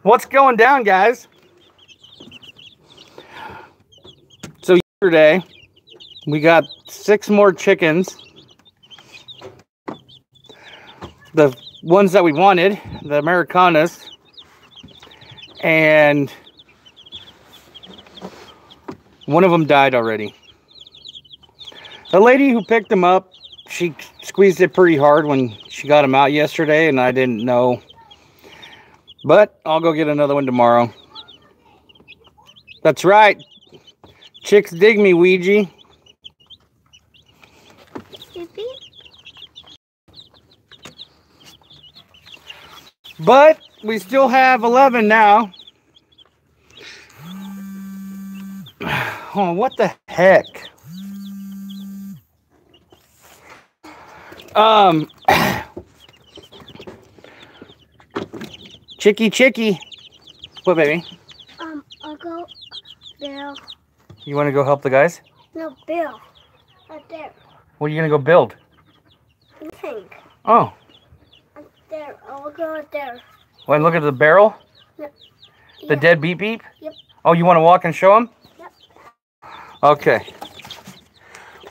What's going down, guys? So yesterday, we got 6 more chickens. The ones that we wanted, the Americanas. And one of them died already. The lady who picked them up, she squeezed it pretty hard when she got them out yesterday, and I didn't know. But I'll go get another one tomorrow. That's right. Chicks dig me, Ouija. But we still have 11 now. Oh, what the heck? Chicky. What, baby? I'll go, Bill. You want to go help the guys? No, Bill. Right there. What are you going to go build? Nothing. Oh. Right there. I'll go right there. Want to look at the barrel? Yep. The dead beep beep? Yep. Oh, you want to walk and show them? Yep. Okay.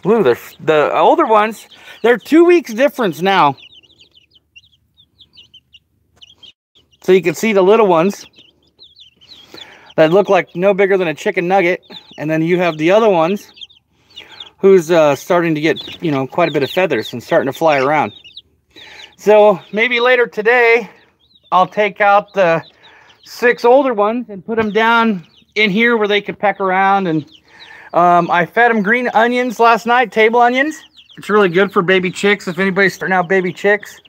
Ooh, the older ones, they're 2 weeks difference now. So you can see the little ones that look like no bigger than a chicken nugget. And then you have the other ones who's starting to get, you know, quite a bit of feathers and starting to fly around. So maybe later today, I'll take out the 6 older ones and put them down in here where they could peck around. And I fed them green onions last night, table onions. It's really good for baby chicks if anybody's starting out baby chicks.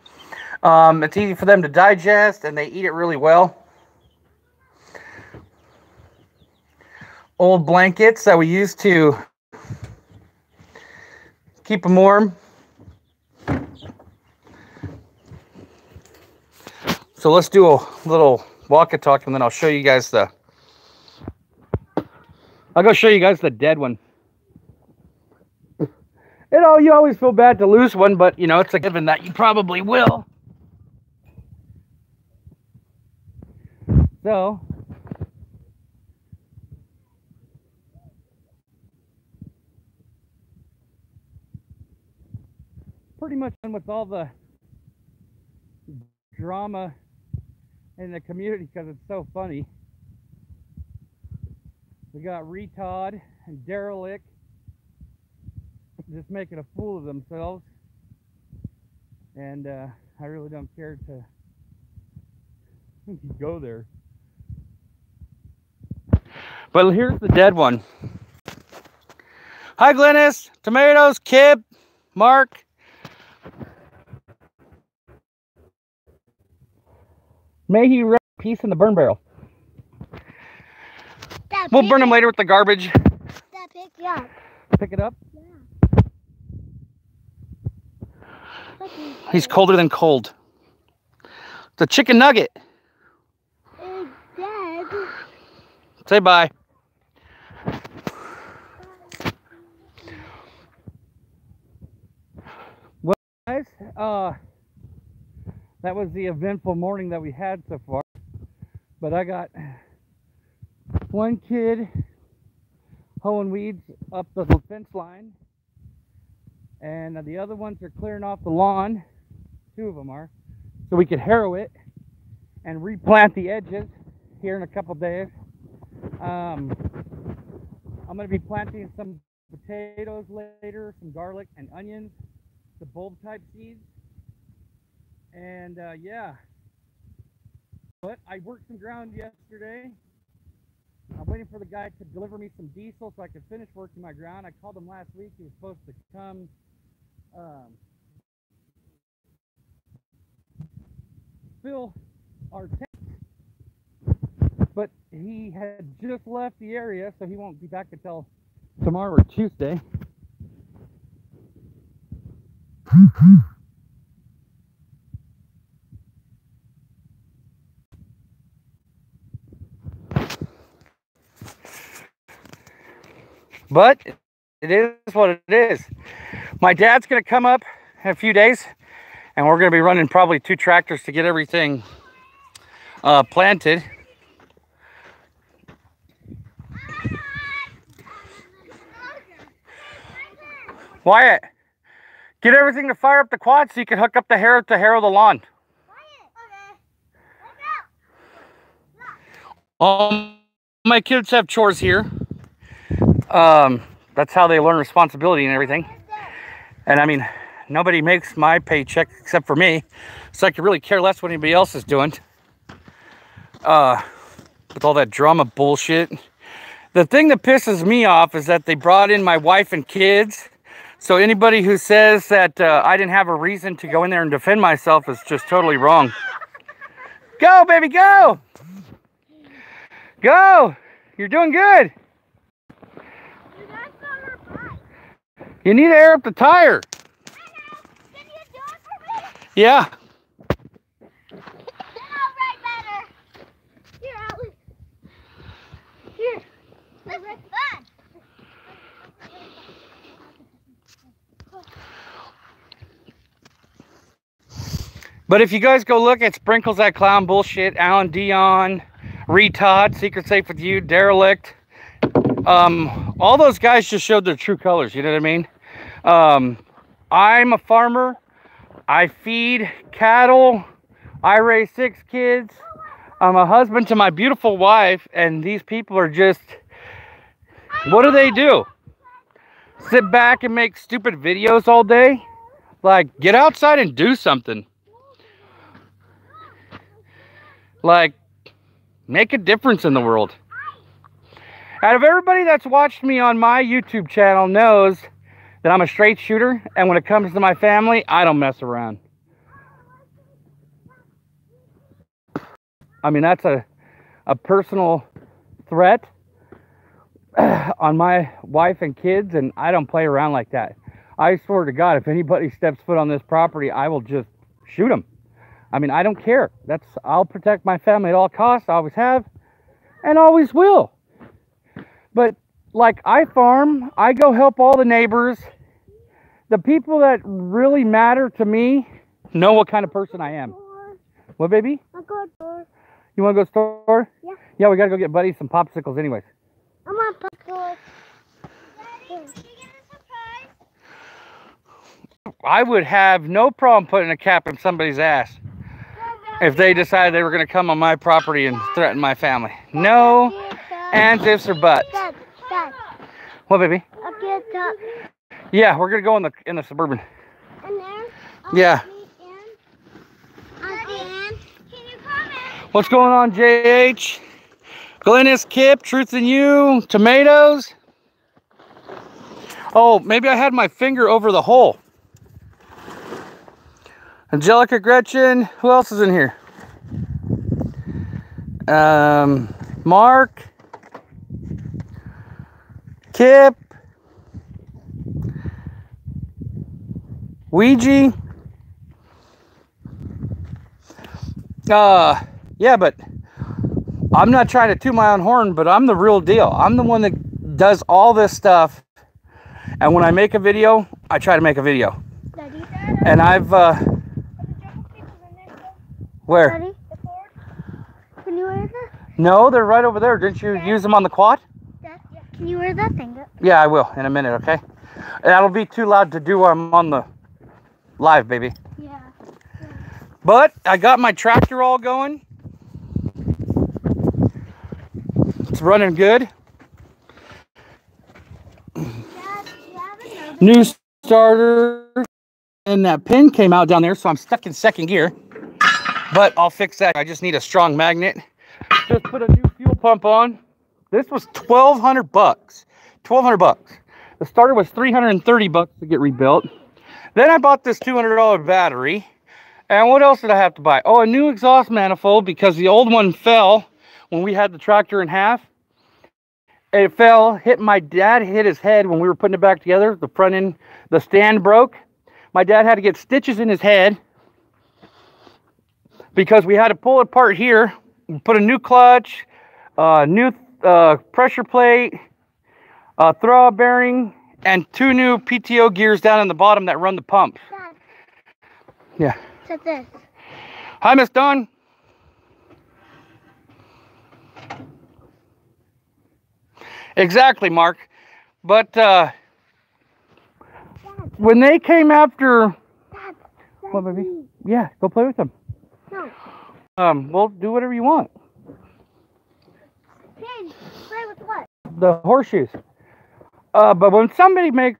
It's easy for them to digest, and they eat it really well. Old blankets that we used to keep them warm. So let's do a little walk and talk, and then I'll show you guys I'll go show you guys the dead one. You know, you always feel bad to lose one, but, you know, it's a given that you probably will. So, pretty much done with all the drama in the community because it's so funny. We got Retard and Derelict just making a fool of themselves, and I really don't care to go there. But here's the dead one. Hi, Glennis. Tomatoes, Kib, Mark. May he rest in peace in the burn barrel. We'll burn them later with the garbage. That pick it up. Pick it up? Yeah. He's colder than cold. It's a chicken nugget. It's dead. Say bye. Well, guys, that was the eventful morning that we had so far. But I got one kid hoeing weeds up the fence line, and the other ones are clearing off the lawn. 2 of them are, so we could harrow it and replant the edges here in a couple days. I'm going to be planting some potatoes later, some garlic and onions, the bulb type seeds, and yeah. But I worked some ground yesterday. I'm waiting for the guy to deliver me some diesel so I can finish working my ground. I called him last week. He was supposed to come fill our tank, but he had just left the area, so he won't be back until tomorrow or Tuesday. But it is what it is. My dad's going to come up in a few days, and we're going to be running probably 2 tractors to get everything planted. Wyatt, get everything to fire up the quad so you can hook up the harrow to harrow the lawn. All my kids have chores here. That's how they learn responsibility and everything. And I mean, nobody makes my paycheck except for me, so I could really care less what anybody else is doing. With all that drama bullshit. The thing that pisses me off is that they brought in my wife and kids. So anybody who says that I didn't have a reason to go in there and defend myself is just totally wrong. Go, baby, go! Go! You're doing good. You need to air up the tire. Can you do it for me? Yeah. Then I'll ride better. Here, Atlas. Here. Let's ride fun. But if you guys go look at Sprinkles That Clown bullshit, Alan Dion, Retod, Secret Safe With You, Derelict, all those guys just showed their true colors, you know what I mean? I'm a farmer. I feed cattle. I raise 6 kids. I'm a husband to my beautiful wife, and these people are just, what do? Sit back and make stupid videos all day? Like, get outside and do something. Like, make a difference in the world. Out of everybody that's watched me on my YouTube channel knows that I'm a straight shooter, and when it comes to my family, I don't mess around. I mean, that's a personal threat on my wife and kids, and I don't play around like that. I swear to God, if anybody steps foot on this property, I will just shoot them. I mean, I don't care. I'll protect my family at all costs. I always have and always will. But like, I farm, I go help all the neighbors. The people that really matter to me know what kind of person I am. What, baby? I'll go to store. You want to go store? Yeah. Yeah, we got to go get Buddy some popsicles anyways. I'm on popcorn. Daddy, did you get a surprise? I would have no problem putting a cap in somebody's ass if they decided they were going to come on my property and threaten my family. No ands, ifs, or buts. Dad. What, baby? I'll get that. Yeah, we're going to go in the Suburban. And there? Yeah. Again? Can you come in? What's going on, JH? Glennis, Kip, Truth in You, tomatoes. Oh, maybe I had my finger over the hole. Angelica, Gretchen, who else is in here? Mark, Kip, Ouija. Yeah, but I'm not trying to toot my own horn, but I'm the real deal. I'm the one that does all this stuff. And when I make a video, I try to make a video. Daddy? And I've, where? Daddy? Can you wear that? No, they're right over there. Didn't you use them on the quad? Dad, can you wear that thing? Yeah, I will in a minute, okay? That'll be too loud to do while I'm on the live, baby. Yeah. But I got my tractor all going. It's running good. Dad, you have another? New starter. And that pin came out down there, so I'm stuck in second gear. But I'll fix that. I just need a strong magnet. Just put a new fuel pump on. This was $1,200 bucks. $1,200 bucks. The starter was $330 bucks to get rebuilt. Then I bought this $200 battery. And what else did I have to buy? Oh, a new exhaust manifold, because the old one fell when we had the tractor in half. It fell, hit my dad, hit his head when we were putting it back together. The front end, the stand broke. My dad had to get stitches in his head because we had to pull it apart here, put a new clutch, new pressure plate, throw bearing, and 2 new PTO gears down in the bottom that run the pump. Dad, Yeah. set this. Hi, Miss Dawn. Exactly, Mark. But Dad, when they came after... Dad, What, baby? Yeah, go play with them. No. Well, do whatever you want. Kids, play with what? The horseshoes. But when somebody makes...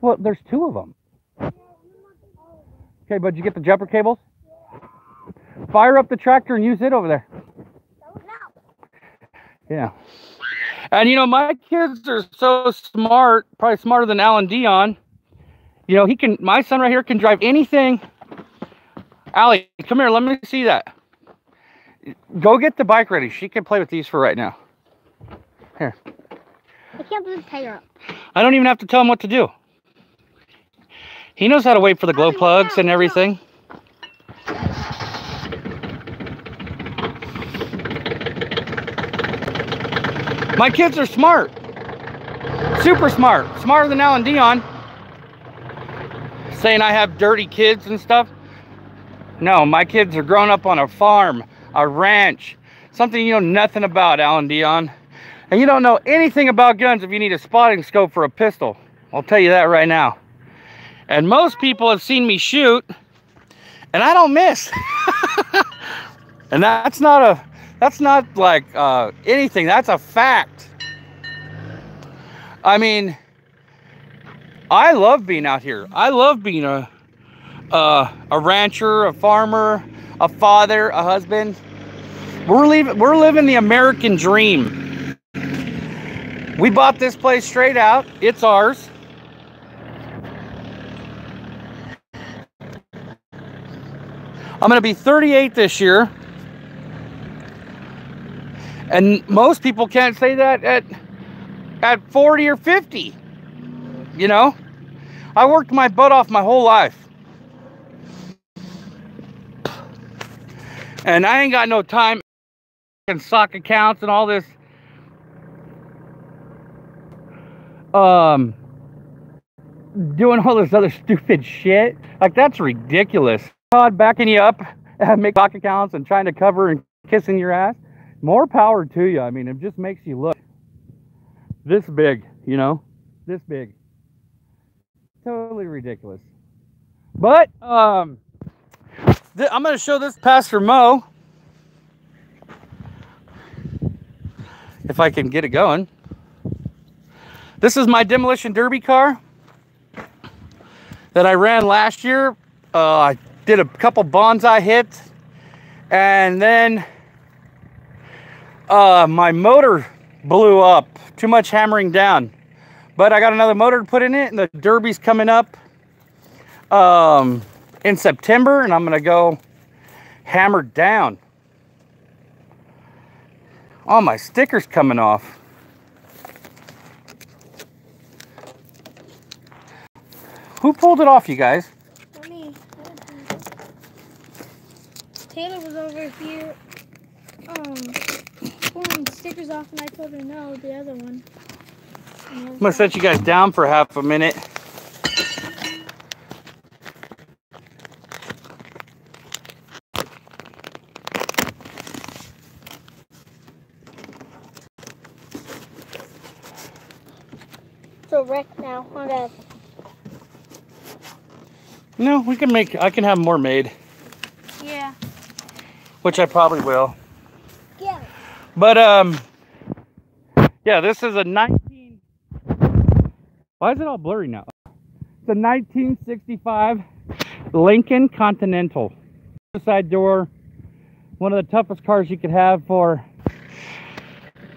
Well, there's 2 of them. Okay, but you get the jumper cables? Fire up the tractor and use it over there. Yeah. And you know, my kids are so smart, probably smarter than Alan Dion. You know, my son right here can drive anything. Allie, come here, let me see that. Go get the bike ready. She can play with these for right now. Here. I can't put the tire up. I don't even have to tell him what to do. He knows how to wait for the glow plugs and everything. My kids are smart. Super smart. Smarter than Alan Dion. Saying I have dirty kids and stuff. No, my kids are grown up on a farm, a ranch. Something you know nothing about, Alan Dion. And you don't know anything about guns if you need a spotting scope for a pistol. I'll tell you that right now. And most people have seen me shoot, and I don't miss. And that's not like anything. That's a fact. I mean, I love being out here. I love being a rancher, a farmer, a father, a husband. We're living the American dream. We bought this place straight out. It's ours. I'm going to be 38 this year. And most people can't say that at 40 or 50. You know? I worked my butt off my whole life. And I ain't got no time and sock accounts and all this doing all this other stupid shit. Like, that's ridiculous. God backing you up and make sock accounts and trying to cover and kissing your ass. More power to you. I mean, it just makes you look this big, you know, this big. Totally ridiculous. But I'm going to show this Pastor Mo, if I can get it going. This is my demolition derby car that I ran last year. I did a couple bonsai hits, and then my motor blew up. Too much hammering down. But I got another motor to put in it, and the derby's coming up in September, and I'm gonna go hammer down. Oh, my sticker's coming off. Who pulled it off, you guys? Not me. Taylor was over here pulling stickers off, and I told her no, the other one. I'm gonna set you guys down for half a minute. So wreck now. Oh, Dad. No, we can make, I can have more made. Yeah. Which I probably will. Yeah. But yeah, this is a 19. Why is it all blurry now? It's a 1965 Lincoln Continental. Side door. One of the toughest cars you could have for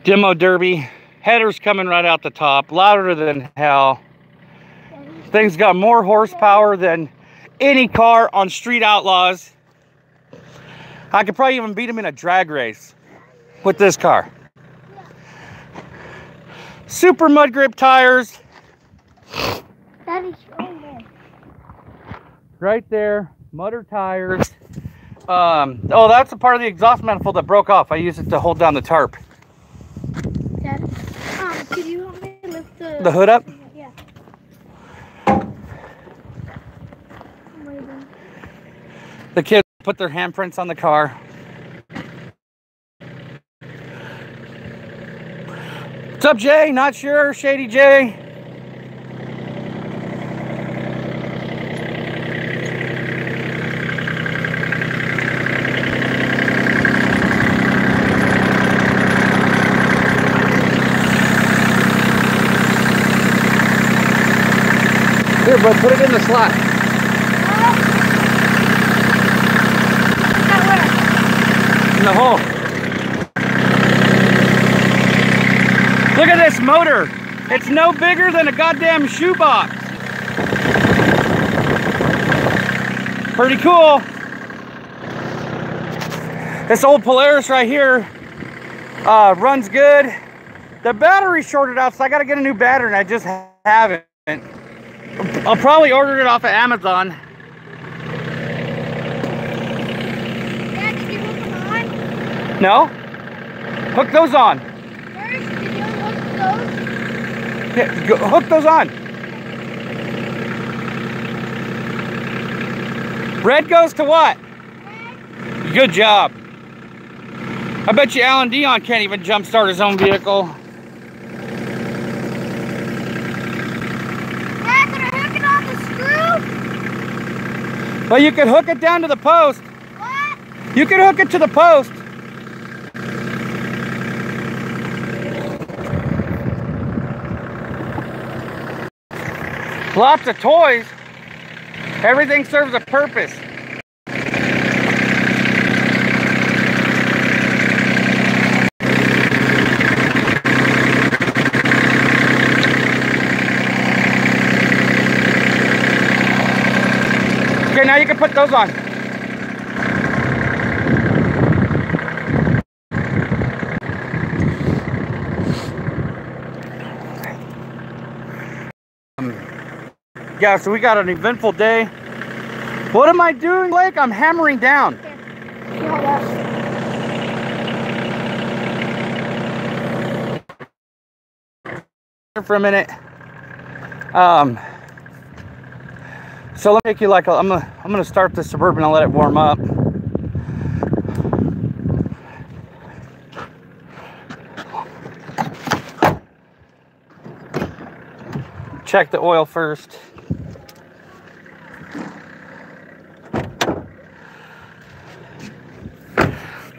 demo derby. Headers coming right out the top, louder than hell. Thing's got more horsepower than any car on Street Outlaws. I could probably even beat him in a drag race with this car. Super mud grip tires. Daddy's strong there. Right there, mudder tires. Oh, that's a part of the exhaust manifold that broke off. I used it to hold down the tarp. Dad, could you help me lift The hood up? Yeah. The kids put their handprints on the car. What's up, Jay? Not sure. Shady Jay. Here, bud, put it in the slot. In the hole. Look at this motor. It's no bigger than a goddamn shoebox. Pretty cool. This old Polaris right here runs good. The battery shorted out, so I got to get a new battery, and I just haven't. I'll probably order it off of Amazon. Dad, did you hook them on? No? Hook those on. First, did you unhook those? Yeah, hook those on. Red goes to what? Red. Good job. I bet you Alan Dion can't even jump start his own vehicle. Dad, can I hook it on the screw? Well, you could hook it down to the post. What? You could hook it to the post. Lots of toys. Everything serves a purpose. Okay, now you can put those on. Yeah, so we got an eventful day. What am I doing, Blake? I'm hammering down. For a minute. So let me take you like I'm gonna start the Suburban and let it warm up. Check the oil first.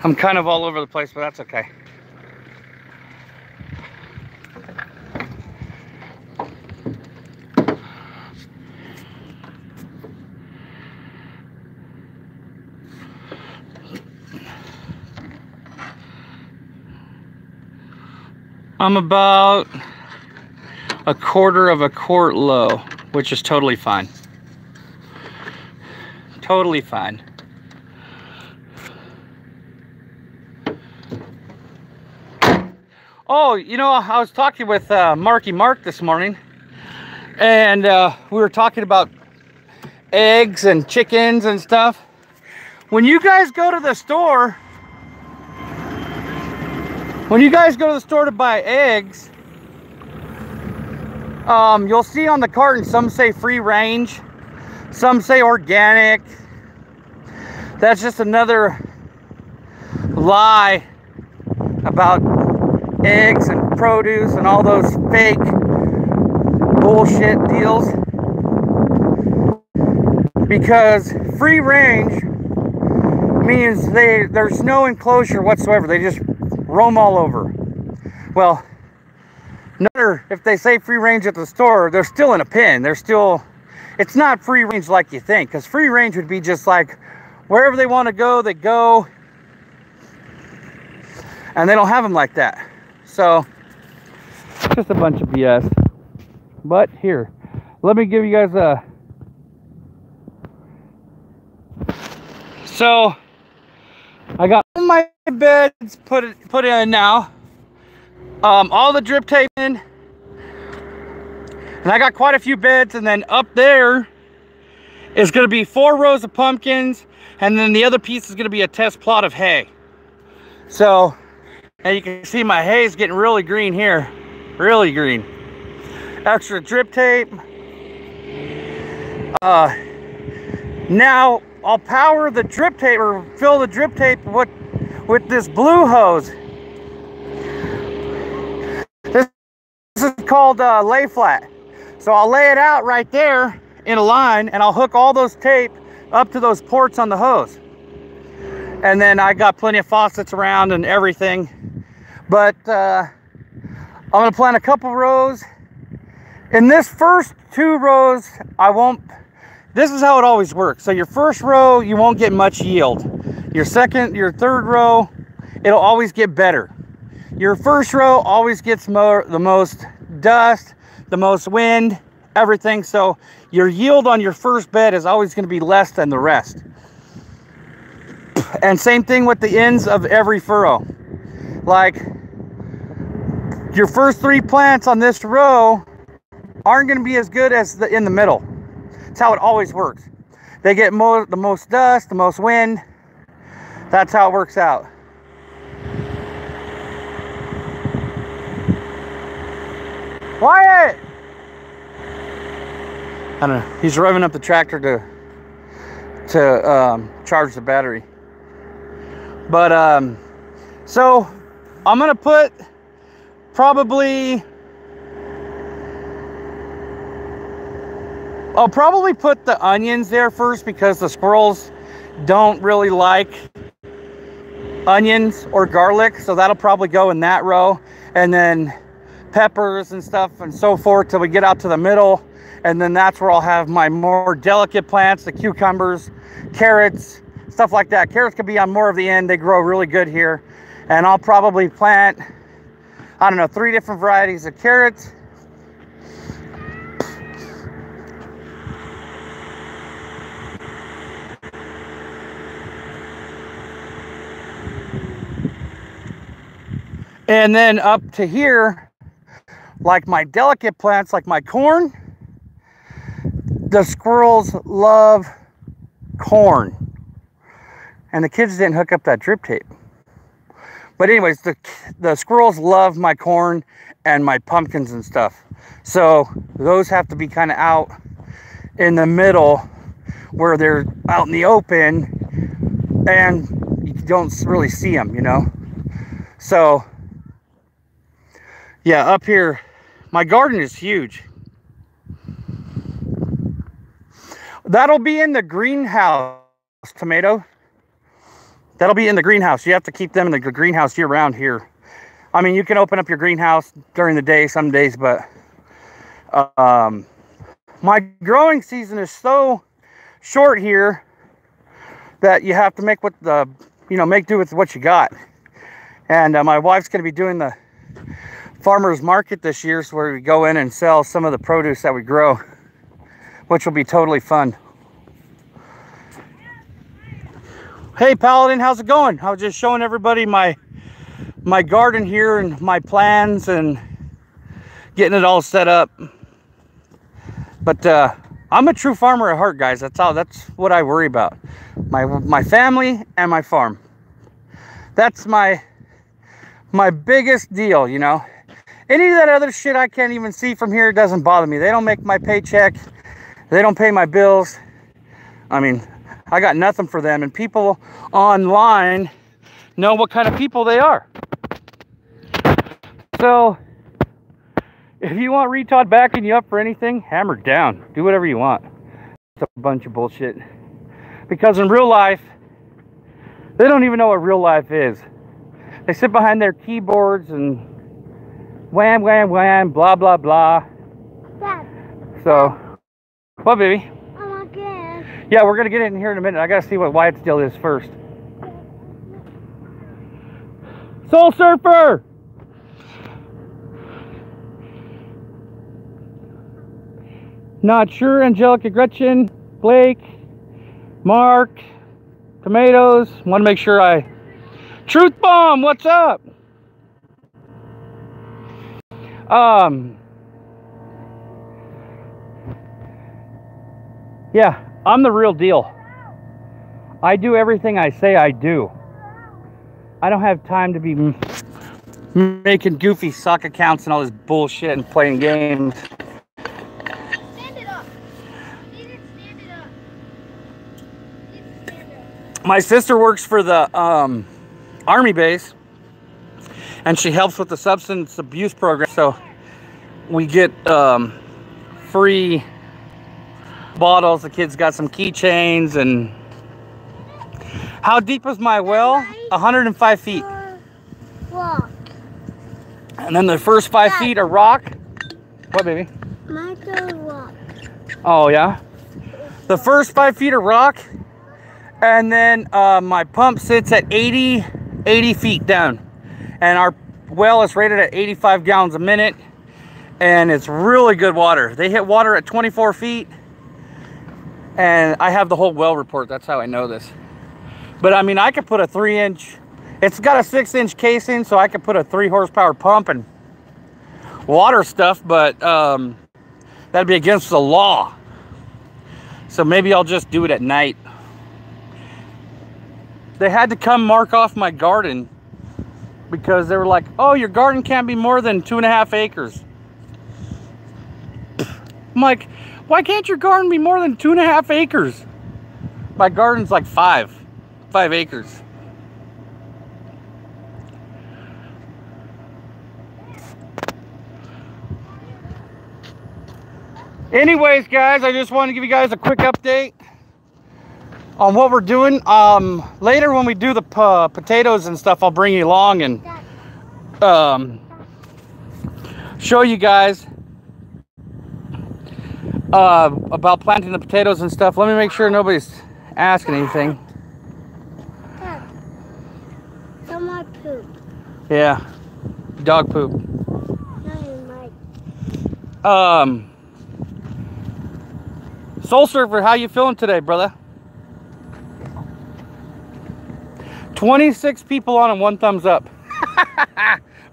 I'm kind of all over the place, but that's okay. I'm about a quarter of a quart low, which is totally fine. Totally fine. Oh, you know, I was talking with Marky Mark this morning, and we were talking about eggs and chickens and stuff. When you guys go to the store, to buy eggs, you'll see on the carton some say free range, some say organic. That's just another lie about eggs and produce and all those fake bullshit deals. Because free range means there's no enclosure whatsoever. They just roam all over. Well, no matter if they say free range at the store, they're still in a pen. It's not free range like you think, because free range would be just like wherever they want to go, they go. And they don't have them like that. So, just a bunch of BS. But here, let me give you guys a... So, I got all my beds put in now. All the drip tape in. And I got quite a few beds, and then up there is going to be 4 rows of pumpkins, and then the other piece is going to be a test plot of hay. So, and you can see my hay is getting really green here. Really green. Extra drip tape. Now I'll power the drip tape, or fill the drip tape with this blue hose. This is called lay flat. So I'll lay it out right there in a line, and I'll hook all those tape up to those ports on the hose. And then I got plenty of faucets around and everything. But I'm gonna plant a couple rows, In this first 2 rows, this is how it always works. So your first row, you won't get much yield. Your second, your third row, it'll always get better. Your first row always gets the most dust, the most wind, everything. So your yield on your first bed is always going to be less than the rest. And same thing with the ends of every furrow. Like your first 3 plants on this row aren't going to be as good as in the middle. That's how it always works. They get the most dust, the most wind. That's how it works out. Wyatt! I don't know. He's revving up the tractor to charge the battery. But so I'm gonna put I'll probably put the onions there first because the squirrels don't really like onions or garlic, so that'll probably go in that row, and then peppers and stuff and so forth till we get out to the middle, and then that's where I'll have my more delicate plants, the cucumbers, carrots, stuff like that. Carrots could be on more of the end. They grow really good here, and I'll probably plant, I don't know, 3 different varieties of carrots. And then up to here, like my delicate plants, like my corn, the squirrels love corn. And the kids didn't hook up that drip tape. But anyways, the squirrels love my corn and my pumpkins and stuff. So those have to be kind of out in the middle where they're out in the open and you don't really see them, you know. So yeah, up here, my garden is huge. That'll be in the greenhouse, tomato. That'll be in the greenhouse. You have to keep them in the greenhouse year round here. I mean, you can open up your greenhouse during the day some days, but my growing season is so short here that you have to make make do with what you got. And my wife's going to be doing the farmers market this year, so where we go in and sell some of the produce that we grow, which will be totally fun. Hey Paladin, how's it going? I was just showing everybody my garden here and my plans and getting it all set up. But I'm a true farmer at heart, guys. That's what I worry about. My family and my farm. That's my biggest deal, you know. Any of that other shit I can't even see from here doesn't bother me. They don't make my paycheck. They don't pay my bills. I mean, I got nothing for them. And people online know what kind of people they are. So, if you want retard backing you up for anything, hammer down. Do whatever you want. It's a bunch of bullshit. Because in real life, they don't even know what real life is. They sit behind their keyboards and wham, wham, wham, blah, blah, blah. Dad. So, what, baby? I want gas. Yeah, we're going to get in here in a minute. I got to see what Wyatt's deal is first. Soul Surfer! Not sure. Angelica, Gretchen, Blake, Mark, Tomatoes. Want to make sure Truth Bomb, what's up? Yeah, I'm the real deal. I do everything I say I do. I don't have time to be making goofy sock accounts and all this bullshit and playing games. Stand it up. You need to stand it up. You need to stand up. My sister works for the Army base, and she helps with the substance abuse program, so we get free bottles. The kids got some keychains. And how deep is my well? 105 feet. Walk. And then the first 5 feet are rock. What, baby? Am I Oh, yeah? The first 5 feet of rock, and then my pump sits at 80 feet down. And our well is rated at 85 gallons a minute, and it's really good water. They hit water at 24 feet, and I have the whole well report. That's how I know this. But I mean, I could put a 3-inch, it's got a 6-inch casing, so I could put a 3 horsepower pump and water stuff, but that'd be against the law. So maybe I'll just do it at night. They had to come mark off my garden because they were like, oh, your garden can't be more than 2.5 acres. I'm like, why can't your garden be more than 2.5 acres? My garden's like 5 acres. Anyways, guys, I just wanted to give you guys a quick update on what we're doing. Later when we do the potatoes and stuff, I'll bring you along and show you guys about planting the potatoes and stuff. Let me make sure nobody's asking anything. Someone poop. Yeah, dog poop. Soul Surfer, how you feeling today, brother? 26 people on and 1 thumbs up.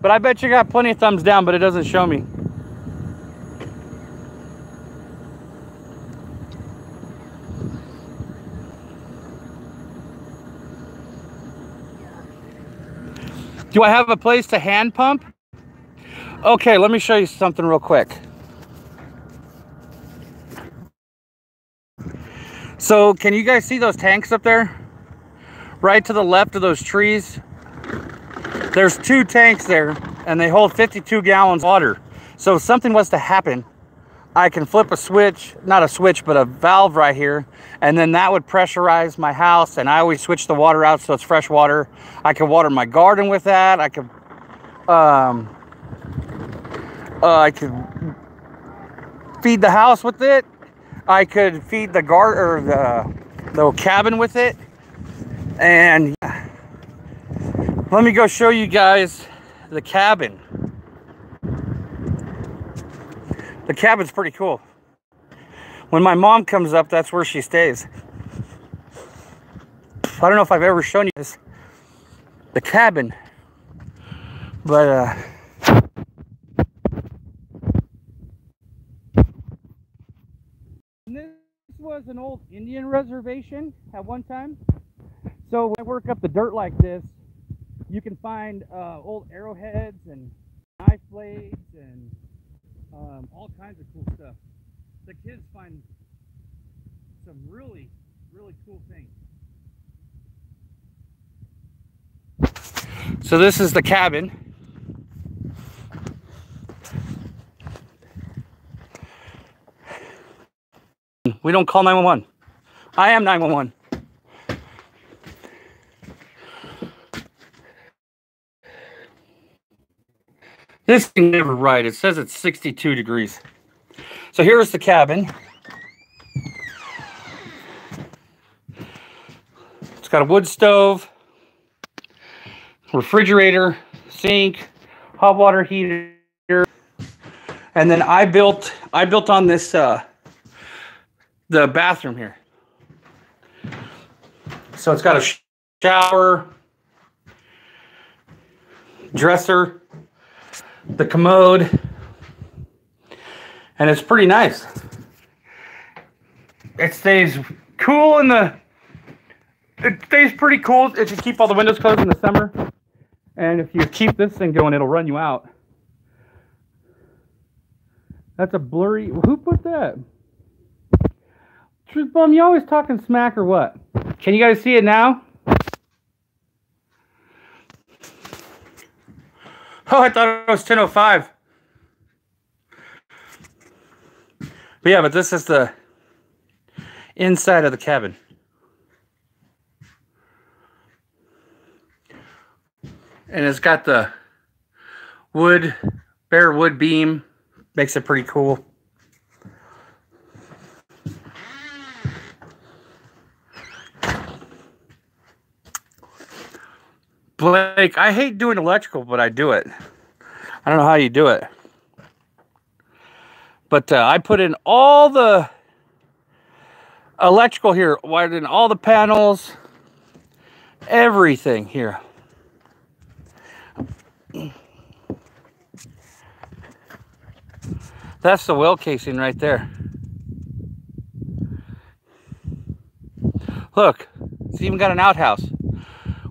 But I bet you got plenty of thumbs down, but it doesn't show me. Do I have a place to hand pump? Okay, let me show you something real quick. So, can you guys see those tanks up there? Right to the left of those trees. There's 2 tanks there, and they hold 52 gallons of water. So if something was to happen, I can flip a switch, not a switch, but a valve right here, and then that would pressurize my house, and I always switch the water out so it's fresh water. I could water my garden with that. I could feed the house with it. I could feed the garden or the cabin with it. And let me go show you guys the cabin. The cabin's pretty cool. When my mom comes up, that's where she stays. I don't know if I've ever shown you this, the cabin, but this was an old Indian reservation at one time. So when I work up the dirt like this, you can find old arrowheads and knife blades and all kinds of cool stuff. The kids find some really, really cool things. So this is the cabin. We don't call 911. I am 911. This thing never right. It says it's 62 degrees. So here's the cabin. It's got a wood stove, refrigerator, sink, hot water heater, and then I built on this the bathroom here. So it's got a shower, dresser, the commode, and it's pretty nice. It stays cool it stays pretty cool if you keep all the windows closed in the summer. And if you keep this thing going, it'll run you out. That's a blurry, who put that? Truth Bum, you always talking smack or what? Can you guys see it now? Oh, I thought it was 10:05. But yeah, but this is the inside of the cabin. And it's got the bare wood beam. Makes it pretty cool. Blake, I hate doing electrical, but I do it. I don't know how you do it. But I put in all the electrical here, wired in all the panels, everything here. That's the well casing right there. Look, it's even got an outhouse.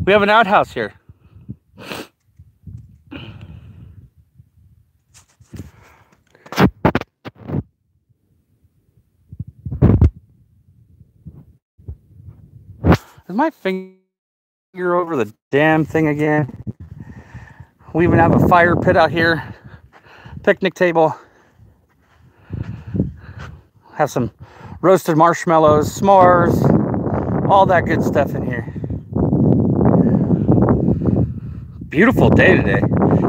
We have an outhouse here. Is my finger over the damn thing again? We even have a fire pit out here. Picnic table. Have some roasted marshmallows, s'mores, all that good stuff in here. Beautiful day today.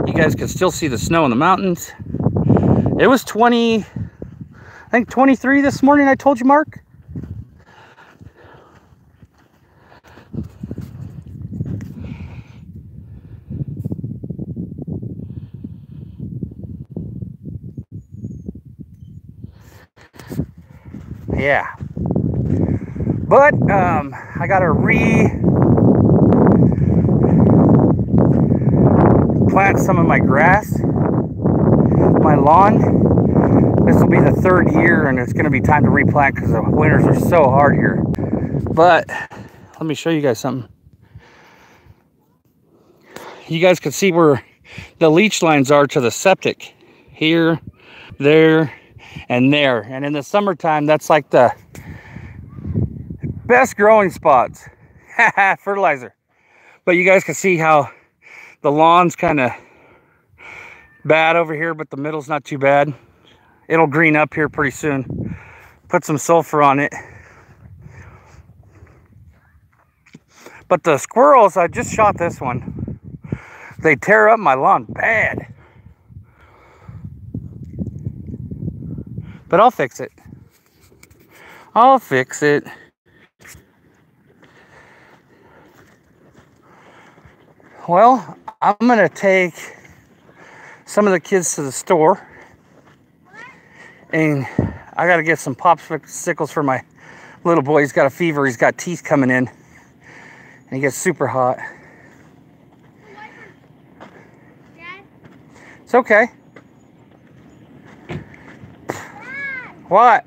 You guys can still see the snow in the mountains. It was 20, I think 23 this morning, I told you, Mark. Yeah. But I gotta plant some of my grass, my lawn. This will be the 3rd year, and it's going to be time to replant because the winters are so hard here. But let me show you guys something. You guys can see where the leach lines are to the septic. Here, there, and there. And in the summertime, that's like the best growing spots. Fertilizer. But you guys can see how the lawn's kind of bad over here, but the middle's not too bad. It'll green up here pretty soon. Put some sulfur on it. But the squirrels, I just shot this one. They tear up my lawn bad. But I'll fix it. I'll fix it. Well, I'm gonna take some of the kids to the store, and I gotta get some popsicles for my little boy. He's got a fever. He's got teeth coming in, and he gets super hot. It's okay. What?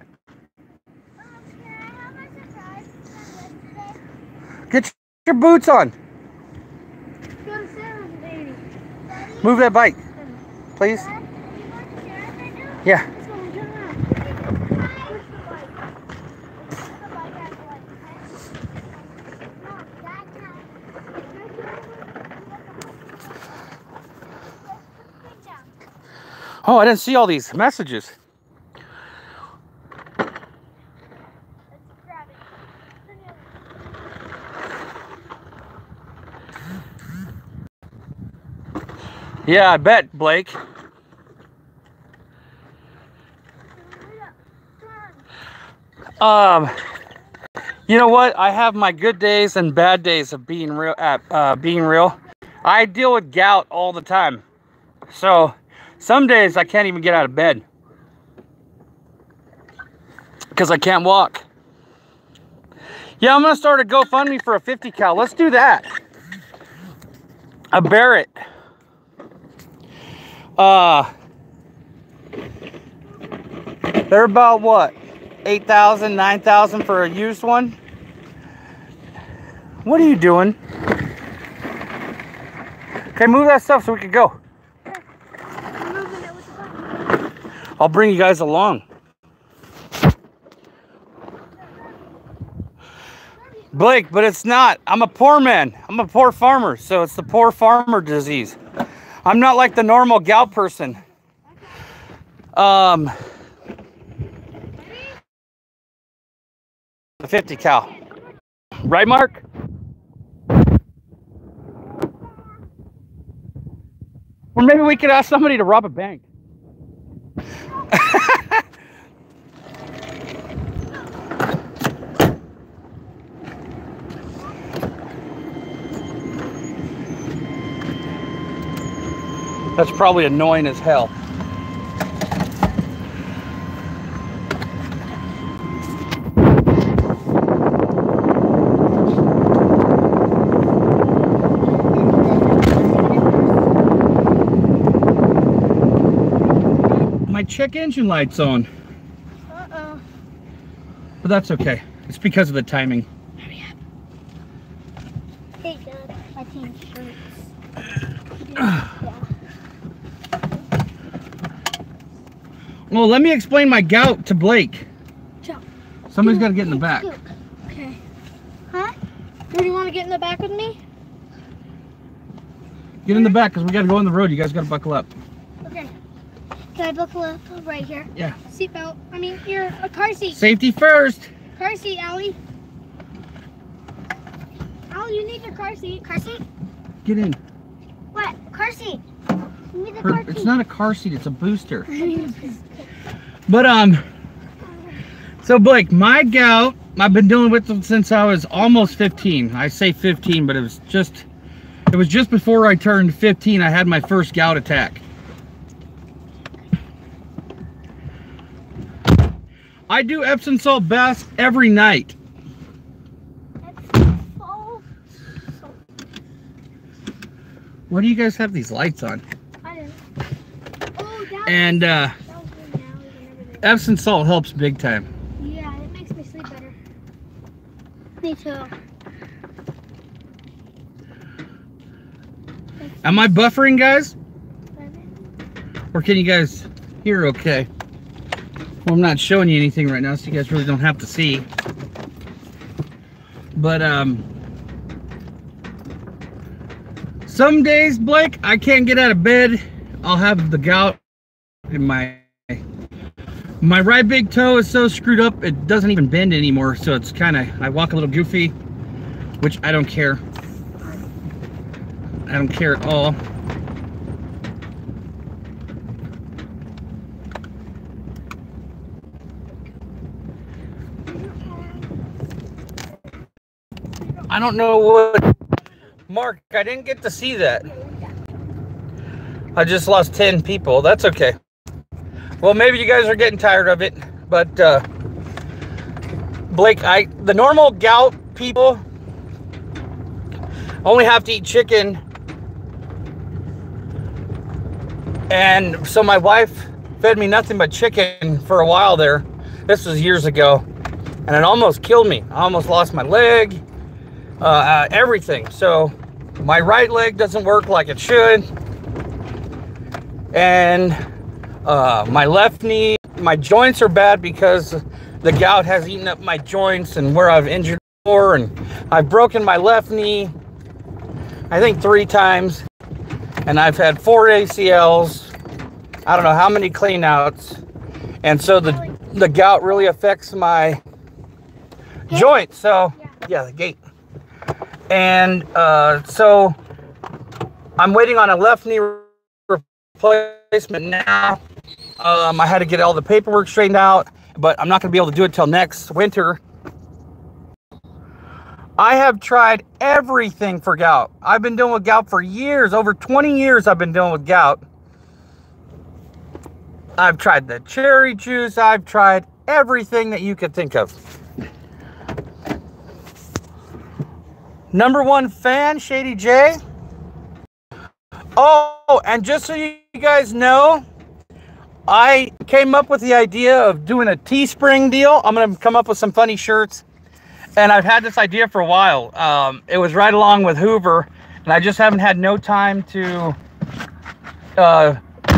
Get your boots on. Move that bike, please. Yeah. Oh, I didn't see all these messages. Yeah, I bet, Blake. You know what? I have my good days and bad days of being real. I deal with gout all the time, so some days I can't even get out of bed because I can't walk. Yeah, I'm gonna start a GoFundMe for a 50 cal. Let's do that. A Barrett. They're about what? 8,000, 9,000 for a used one? What are you doing? Okay, move that stuff so we can go. I'll bring you guys along. Blake, but it's not. I'm a poor man. I'm a poor farmer, so it's the poor farmer disease. I'm not like the normal gout person. The 50 cal. Right, Mark? Or maybe we could ask somebody to rob a bank. That's probably annoying as hell. My check engine light's on. Uh-oh. But that's okay. It's because of the timing. Hurry up. Hey, God. I changed shirts. Well, let me explain my gout to Blake. Jump. Somebody's got to get in the back. Okay. Huh? Do you want to get in the back with me? Get in the back because we got to go on the road. You guys got to buckle up. Okay. Can I buckle up right here? Yeah. Seatbelt. I mean, your car seat. Safety first. Car seat, Allie. Allie, you need your car seat. Car seat? Get in. What? Car seat. You need the car seat. It's not a car seat. It's a booster. But so Blake, my gout, I've been dealing with it since I was almost 15. I say 15, but it was just before I turned 15. I had my first gout attack. I do Epsom salt baths every night. Why do you guys have these lights on? I didn't. Oh, And Epsom salt helps big time. yeah, it makes me sleep better. Me too. Am I buffering, guys? Or can you guys hear okay? Well, I'm not showing you anything right now, so you guys really don't have to see. But some days, Blake, I can't get out of bed. I'll have the gout in my right big toe is so screwed up it doesn't even bend anymore, so it's kind of, I walk a little goofy, which I don't care. I don't care at all. I don't know what, Mark, I didn't get to see that. I just lost 10 people. That's okay. Well, maybe you guys are getting tired of it, but Blake, the normal gout people only have to eat chicken. And so my wife fed me nothing but chicken for a while there. This was years ago, and it almost killed me. I almost lost my leg, everything. So my right leg doesn't work like it should, and my left knee, my joints are bad because the gout has eaten up my joints and where I've injured before, and I've broken my left knee, I think 3 times, and I've had 4 ACLs, I don't know how many clean outs, and so the gout really affects my joints. So yeah, the gate. And so I'm waiting on a left knee replacement now. I had to get all the paperwork straightened out, but I'm not going to be able to do it till next winter. I have tried everything for gout. I've been dealing with gout for years. Over 20 years I've been dealing with gout. I've tried the cherry juice. I've tried everything that you could think of. #1 fan, Shady J. Oh, and just so you guys know, I came up with the idea of doing a Teespring deal. I'm going to come up with some funny shirts. And I've had this idea for a while. It was right along with Hoover. And I just haven't had no time to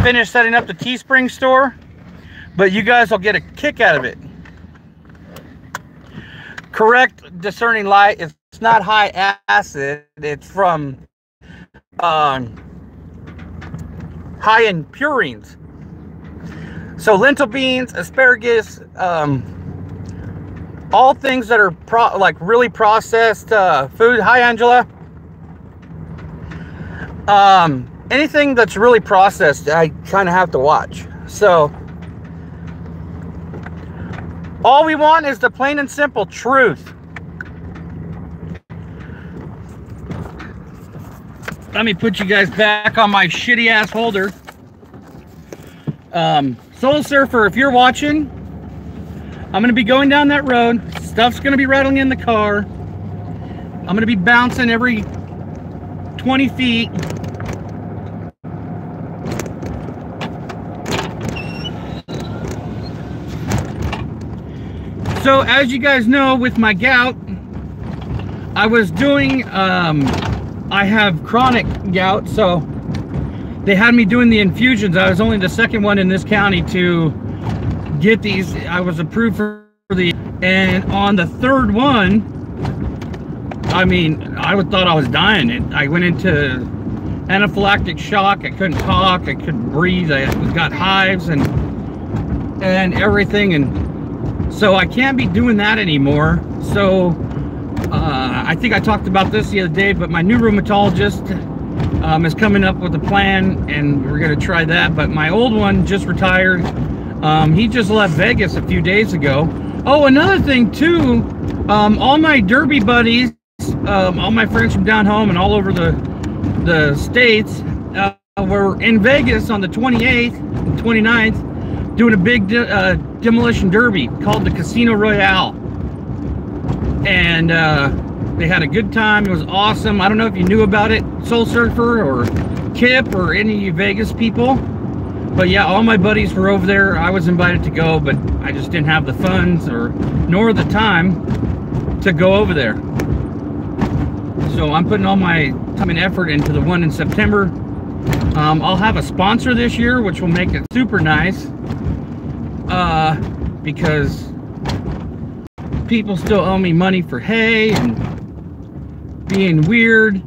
finish setting up the Teespring store. But you guys will get a kick out of it. Correct discerning light. It's not high acid. It's from high in purines. So lentil beans, asparagus, all things that are like really processed food. Hi, Angela. Anything that's really processed, I kind of have to watch. So all we want is the plain and simple truth. let me put you guys back on my shitty ass holder. Soul Surfer, if you're watching, I'm gonna be going down that road. Stuff's gonna be rattling in the car. I'm gonna be bouncing every 20 feet. So as you guys know, with my gout, I was doing, I have chronic gout, so they had me doing the infusions. I was only the second one in this county to get these. I was approved for the, and on the third one, I mean, I thought I was dying. I went into anaphylactic shock. I couldn't talk. I couldn't breathe. I got hives and everything, and so I can't be doing that anymore. So I think I talked about this the other day, but my new rheumatologist is coming up with a plan, and we're going to try that. But my old one just retired. He just left Vegas a few days ago. Oh, another thing too, all my derby buddies, all my friends from down home and all over the states were in Vegas on the 28th and 29th doing a big demolition derby called the Casino Royale. And they had a good time. It was awesome. I don't know if you knew about it, Soul Surfer or Kip or any of you Vegas people. But yeah, all my buddies were over there. I was invited to go, but I just didn't have the funds nor the time to go over there. So I'm putting all my time and effort into the one in September. I'll have a sponsor this year, which will make it super nice. Because people still owe me money for hay and being weird.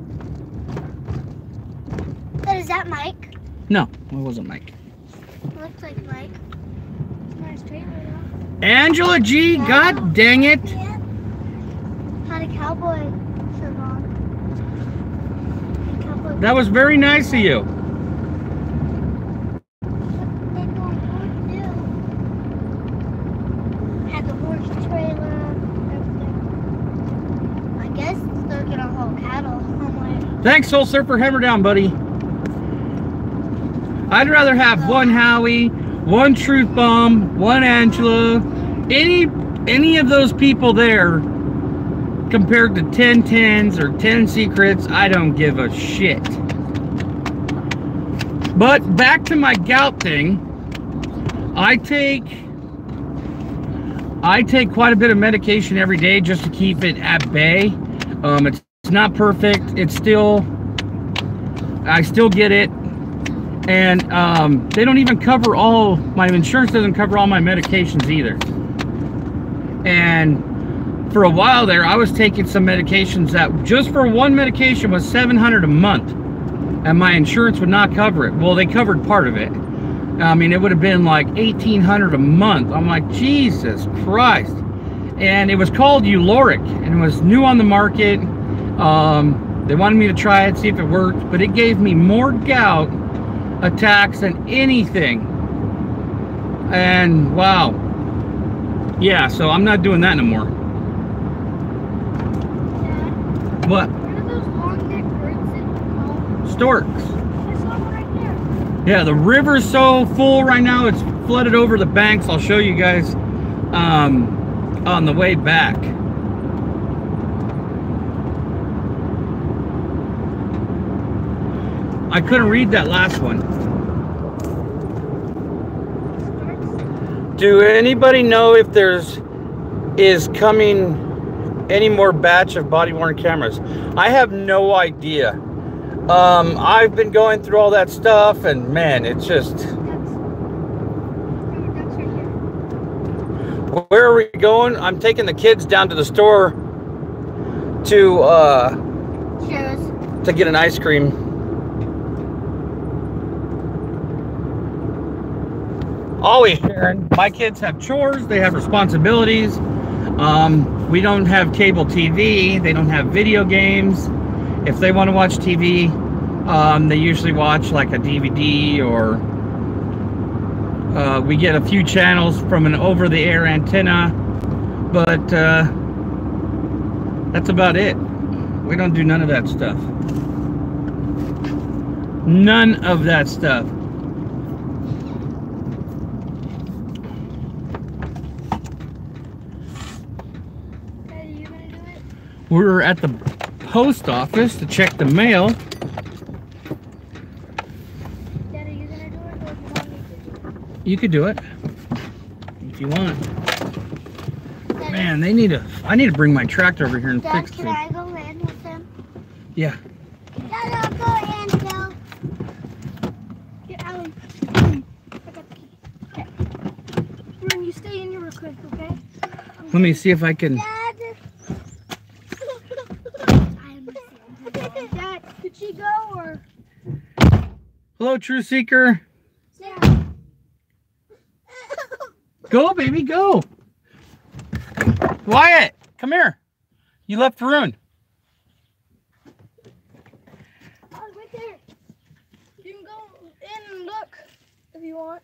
But is that Mike? No, it wasn't Mike. It looks like Mike. Nice trailer though. Angela G, yeah. God dang it. Yeah. Had a cowboy shirt on. Cowboy. That was very nice of you. Had the horse trailer, everything. I guess they're gonna haul cattle somewhere. Thanks, Soul Surfer. Hammer down, buddy. I'd rather have one Howie, one Truth Bomb, one Angela, any of those people there compared to 10 10s or 10 secrets. I don't give a shit. But back to my gout thing, I take quite a bit of medication every day just to keep it at bay. It's not perfect. It's still, I still get it. And they don't even cover all, my insurance doesn't cover all my medications either. And for a while there, I was taking some medications that just for one medication was $700 a month. And my insurance would not cover it. Well, they covered part of it. I mean, it would have been like $1,800 a month. I'm like, Jesus Christ. And it was called Uloric, and it was new on the market. They wanted me to try it, see if it worked, but it gave me more gout attacks than anything. And wow. Yeah, so I'm not doing that no more. Dad, What? where are those long-necked birds in the Storks. I saw one right there. Yeah, the river's so full right now, it's flooded over the banks. I'll show you guys on the way back. I couldn't read that last one. Do anybody know if is coming any more batch of body-worn cameras? I have no idea. I've been going through all that stuff, and man, it's just... Where are we going? I'm taking the kids down to the store to get an ice cream. Always sharing. My kids have chores, they have responsibilities. We don't have cable TV, they don't have video games. If they want to watch TV, they usually watch like a DVD, or we get a few channels from an over-the-air antenna, but that's about it. We don't do none of that stuff. None of that stuff. Daddy, you gonna do it? We're at the post office to check the mail. Daddy, you gonna do it, or do you want me to do it? You could do it if you want. Daddy, Man, they need a. I need to bring my tractor over here and Dad, fix can it. I go in with him? Yeah. Dad, I'll go in, Bill. Get Allie. I got the key. Okay. Ruben, you stay in here real quick, okay? Let me see if I can. Dad. Dad, could she go or? Hello, True Seeker. Yeah. Go, baby, go. Wyatt, come here. You left the room. Oh, right there. You can go in and look if you want.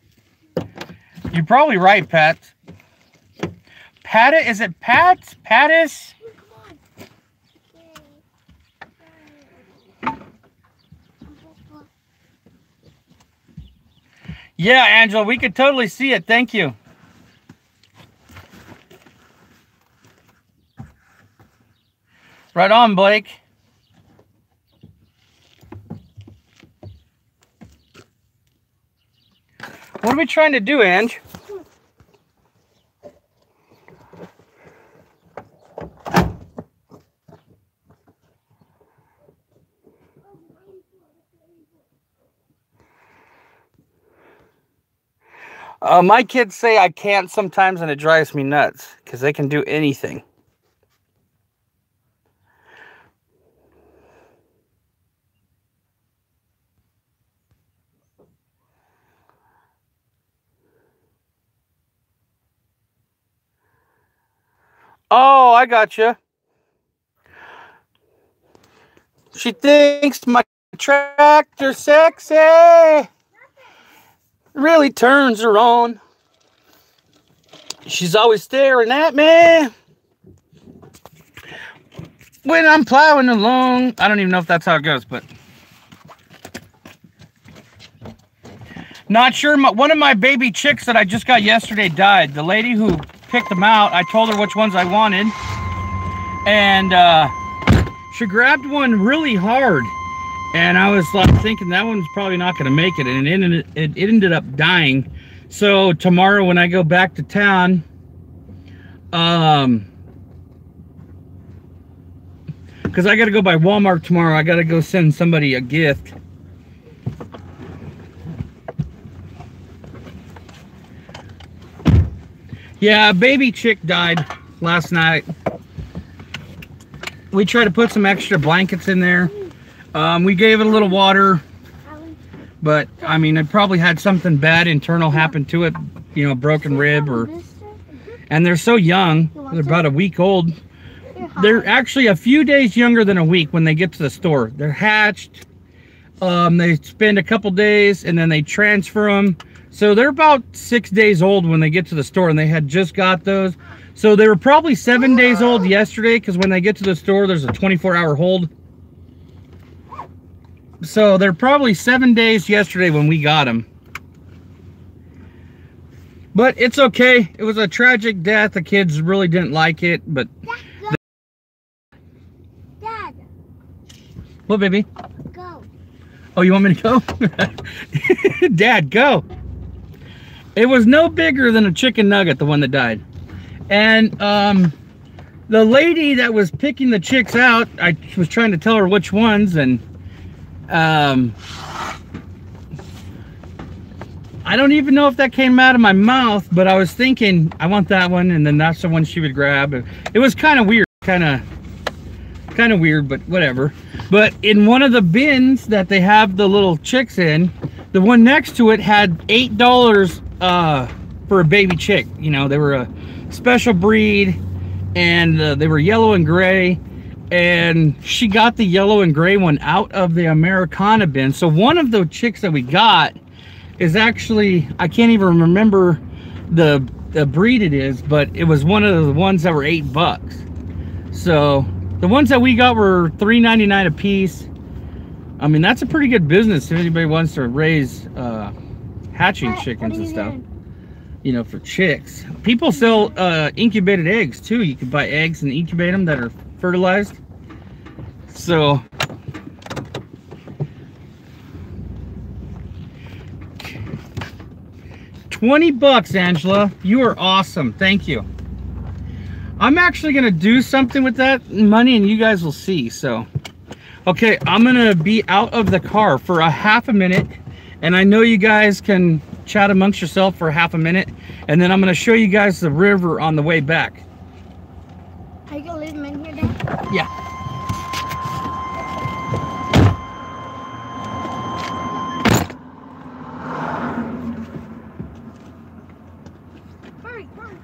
You're probably right, Pat. Pat, is it Pat? Pattis? Yeah, Angela, we could totally see it. Thank you. Right on, Blake. What are we trying to do, Ange? My kids say I can't sometimes, and it drives me nuts because they can do anything. Oh, I gotcha. She thinks my tractor sexy. Really turns her on. She's always staring at me when I'm plowing along. I don't even know if that's how it goes, but not sure. One of my baby chicks that I just got yesterday died. The lady who picked them out, I told her which ones I wanted, and she grabbed one really hard, and I was like thinking that one's probably not going to make it, and it ended up dying. So tomorrow when I go back to town, because I got to go by Walmart tomorrow, I got to go send somebody a gift. Yeah, a baby chick died last night. We tried to put some extra blankets in there. We gave it a little water, but I mean, it probably had something bad internal happen to it, you know, a broken rib or, and they're so young, they're about a week old. They're actually a few days younger than a week when they get to the store. They're hatched. They spend a couple days and then they transfer them. So they're about 6 days old when they get to the store, and they had just got those. So they were probably 7 days old yesterday, because when they get to the store, there's a 24-hour hold. So they're probably 7 days yesterday when we got them. But it's okay. It was a tragic death. The kids really didn't like it, but... Dad. What, baby? Go. Oh, you want me to go? Dad, go. It was no bigger than a chicken nugget, the one that died. And the lady that was picking the chicks out, I was trying to tell her which ones, and I don't even know if that came out of my mouth, but I was thinking, I want that one, and then that's the one she would grab. It was kind of weird, kind of weird, but whatever. But in one of the bins that they have the little chicks in, the one next to it had $8 for a baby chick. You know, they were a special breed, and they were yellow and gray, and she got the yellow and gray one out of the Americana bin. So one of the chicks that we got is actually, I can't even remember the breed it is, but it was one of the ones that were $8. So the ones that we got were $3.99 a piece. I mean, that's a pretty good business if anybody wants to raise hatching chickens and stuff. You know, for chicks. People sell incubated eggs too. You can buy eggs and incubate them that are fertilized. So $20, Angela. You are awesome. Thank you. I'm actually gonna do something with that money, and you guys will see. So, okay, I'm gonna be out of the car for a half a minute, and I know you guys can chat amongst yourself for half a minute, and then I'm gonna show you guys the river on the way back. Are you gonna leave them in here, Dad? Yeah. Hurry, hurry.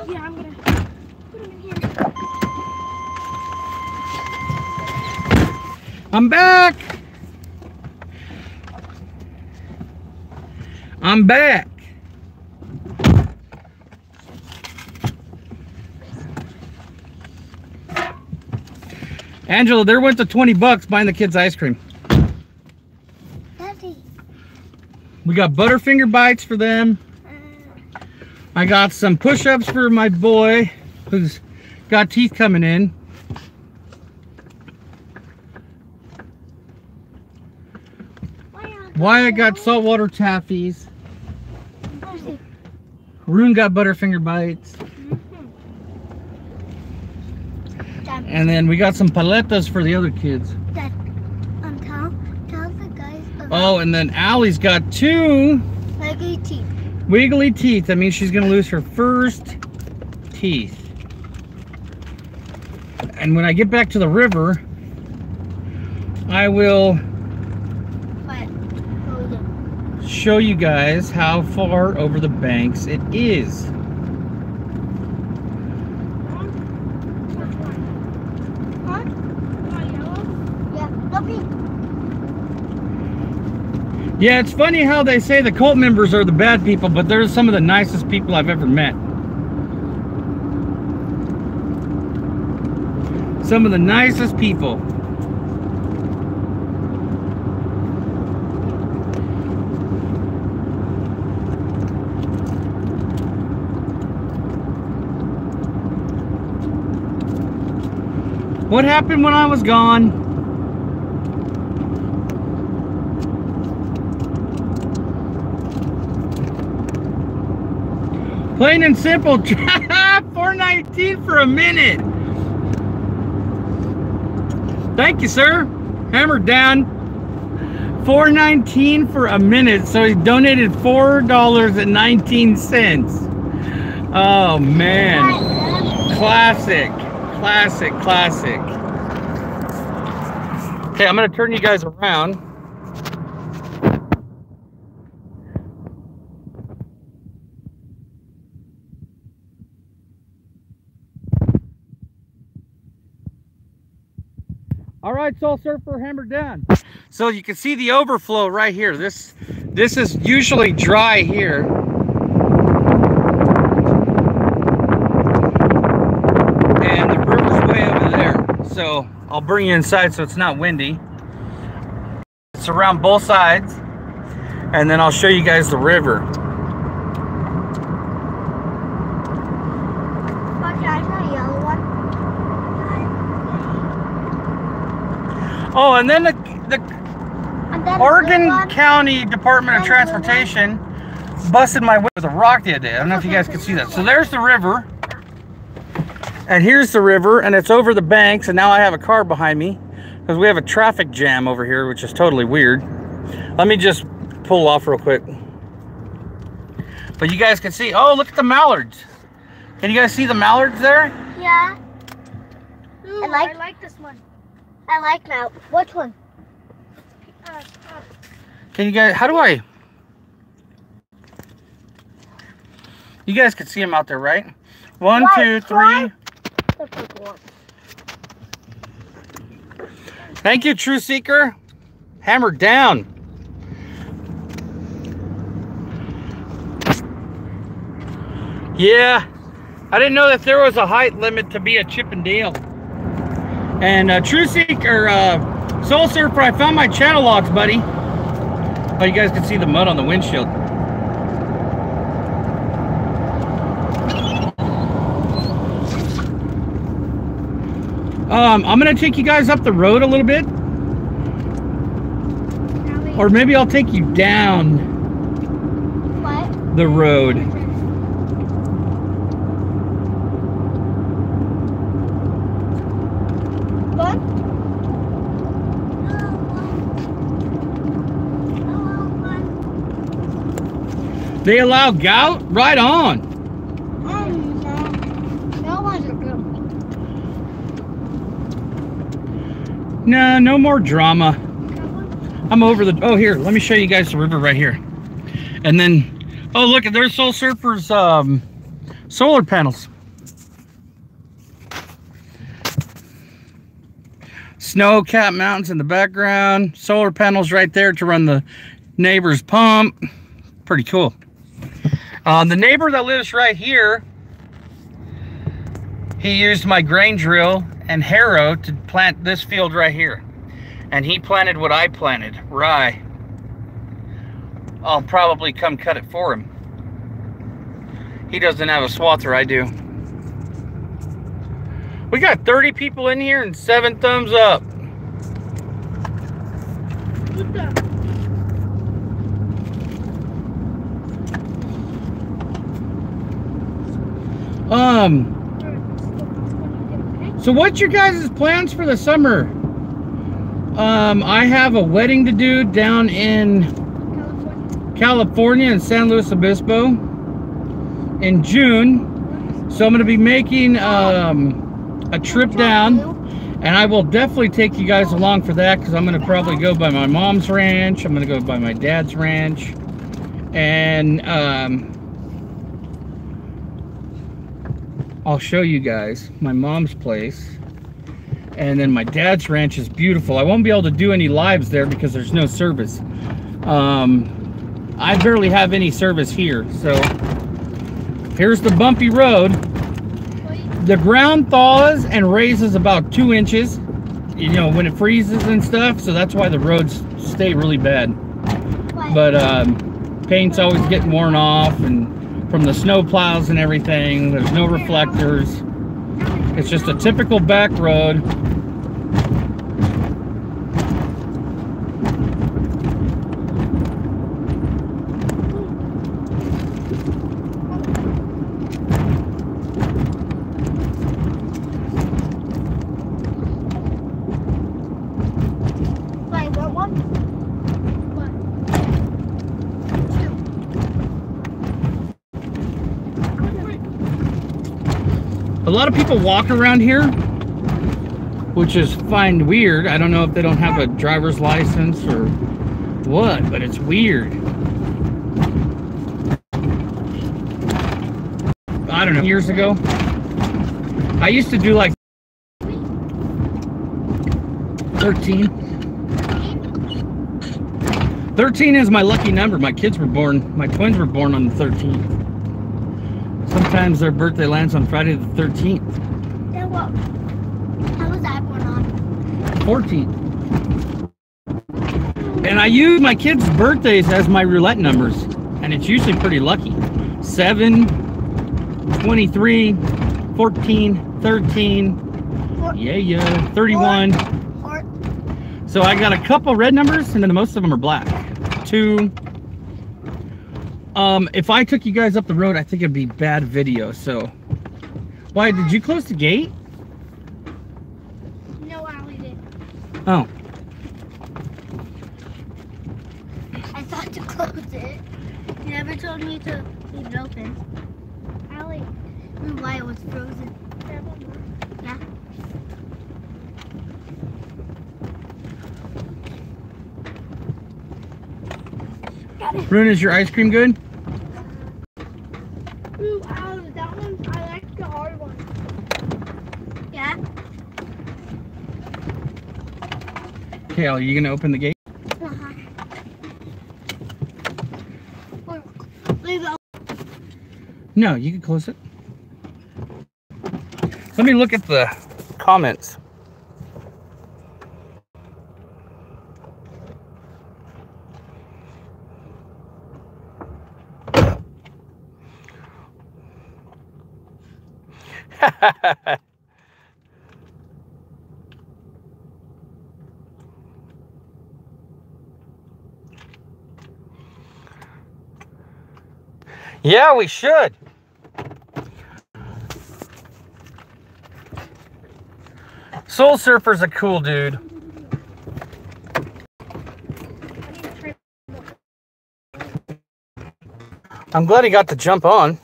Yeah, I'm gonna put them in here. I'm back. I'm back. Angela, there went the $20 buying the kids ice cream. Daddy. We got Butterfinger bites for them. I got some push-ups for my boy who's got teeth coming in. Wyatt got saltwater taffies. Rune got Butterfinger bites. And then we got some paletas for the other kids. Dad, tell the guys about Oh, and then Allie's got 2 wiggly teeth. wiggly teeth. That means she's gonna lose her first teeth. And when I get back to the river, I will What? show you guys how far over the banks it is. Huh? Yellow? Yeah. No pink. Yeah, it's funny how they say the cult members are the bad people, but they're some of the nicest people I've ever met. Some of the nicest people. What happened when I was gone? Plain and simple. $4.19 for a minute. Thank you, sir. Hammered down. $4.19 for a minute. So he donated $4.19. Oh man. Classic. Classic, classic. Okay, I'm gonna turn you guys around. All right, Soul Surfer, hammered down. So you can see the overflow right here. This is usually dry here. And the river's way over there. So I'll bring you inside so it's not windy. It's around both sides. And then I'll show you guys the river. Oh, and then the Oregon County Department of Transportation busted my window with a rock the other day. I don't know if you guys can see that. So there's the river. And here's the river, and it's over the banks, and now I have a car behind me because we have a traffic jam over here, which is totally weird. Let me just pull off real quick. But you guys can see, oh, look at the mallards. Can you guys see the mallards there? Yeah. Ooh, I like this one. I like that. Which one? Can you guys, how do I? You guys can see them out there, right? One, two, three. Thank you, True Seeker. Hammered down. Yeah, I didn't know that there was a height limit to be a Chippendale. And True Seeker, Soul Surfer, I found my channel logs, buddy. Oh, you guys can see the mud on the windshield. I'm gonna take you guys up the road a little bit. Or maybe I'll take you down the road. They allow gout? Right on. No, no more drama. I'm over the, oh here, let me show you guys the river right here. And then, oh look, there's Soul Surfer's solar panels. Snow-capped mountains in the background. Solar panels right there to run the neighbor's pump. Pretty cool. The neighbor that lives right here, he used my grain drill and harrow to plant this field right here. And he planted what I planted, rye. I'll probably come cut it for him. He doesn't have a swather, I do. We got 30 people in here and 7 thumbs up. So what's your guys' plans for the summer? I have a wedding to do down in California in San Luis Obispo in June. So I'm going to be making a trip down, And I will definitely take you guys along for that, because I'm going to probably go by my mom's ranch. I'm going to go by my dad's ranch. And I'll show you guys my mom's place. And then my dad's ranch is beautiful. I won't be able to do any lives there because there's no service. I barely have any service here. So here's the bumpy road. The ground thaws and raises about 2 inches, you know, when it freezes and stuff. So that's why the roads stay really bad. But paint's always getting worn off, and from the snow plows and everything. There's no reflectors. It's just a typical back road. A lot of people walk around here, which is find weird. I don't know if they don't have a driver's license or what, but it's weird. I don't know, years ago, I used to do like 13. 13 is my lucky number. My twins were born on the 13th. Sometimes their birthday lands on Friday the 13th. And what? How was that born on? 14th. And I use my kids' birthdays as my roulette numbers. And it's usually pretty lucky. 7, 23, 14, 13, 31. So I got a couple red numbers, and then most of them are black. 2. If I took you guys up the road, I think it'd be bad video. So, why did you close the gate? No, Allie did. Oh. I thought to close it. You never told me to leave it open. Allie knew why it was frozen. Yeah. Rune, is your ice cream good? Ooh, that one, I like the hard one. Yeah? Okay, are you gonna open the gate? Uh-huh. Leave it open. No, you can close it. Let me look at the comments. Yeah, we should. Soul Surfer's a cool dude. I'm glad he got the jump on.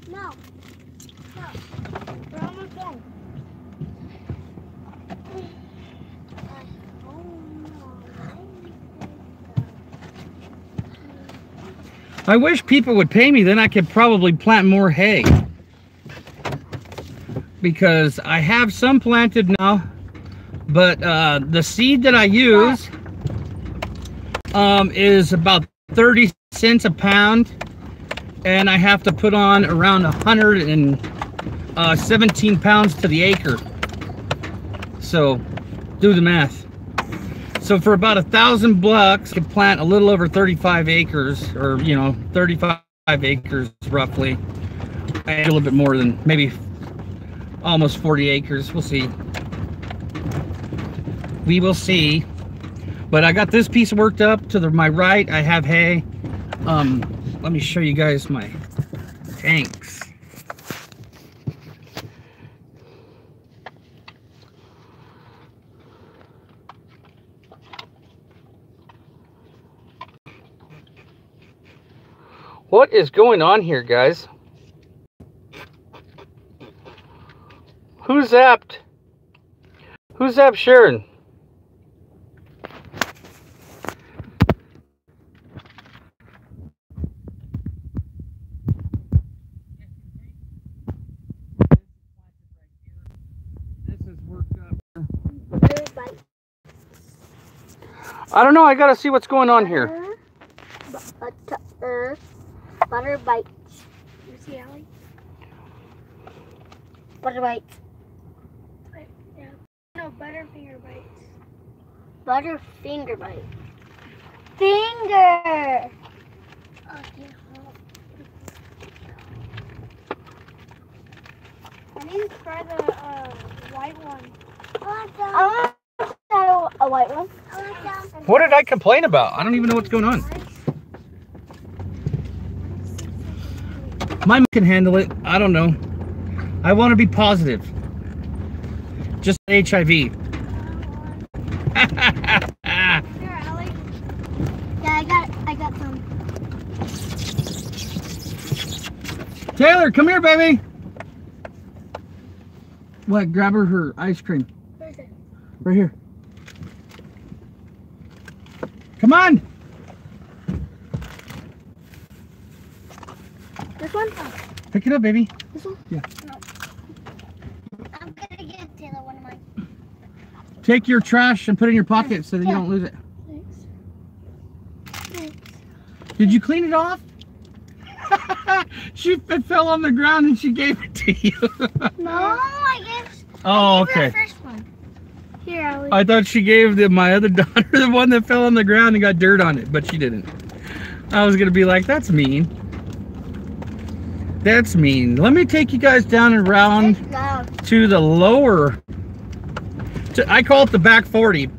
No. No. We're almost done. I wish people would pay me, then I could probably plant more hay. Because I have some planted now, but the seed that I use is about 30 cents a pound. And I have to put on around 117 pounds to the acre. So, do the math. So for about $1,000, you can plant a little over 35 acres, or 35 acres roughly. And a little bit more than maybe almost 40 acres. We'll see. We will see. But I got this piece worked up to my right. I have hay. Let me show you guys my tanks. What is going on here, guys? Who's zapped? Who's zapped Sharon? This is worked up. I don't know. I gotta see what's going on here. Butter bites. You see, Allie? Butter bites. Yeah. No, butterfinger bites. Butterfinger bites. Finger! Oh, yeah. I need to try the white one. I want to try a white one. What did I complain about? I don't even know what's going on. Mine can handle it. I don't know. I want to be positive. Just HIV. Here, Allie. Yeah, I got some. Taylor, come here, baby. What? Grab her ice cream. Where is it? Right here. Come on. This one? Oh, Pick it up, baby. this one? Yeah. No. I'm gonna get Taylor one of mine. Take your trash and put it in your pocket so that you don't lose it. Thanks. Did you clean it off? It fell on the ground and she gave it to you. No, I guess. Oh, I gave her okay. the first one. Here, Allie. I thought she gave my other daughter the one that fell on the ground and got dirt on it, but she didn't. I was gonna be like, that's mean. That's mean. Let me take you guys down and around to the lower. I call it the back 40. This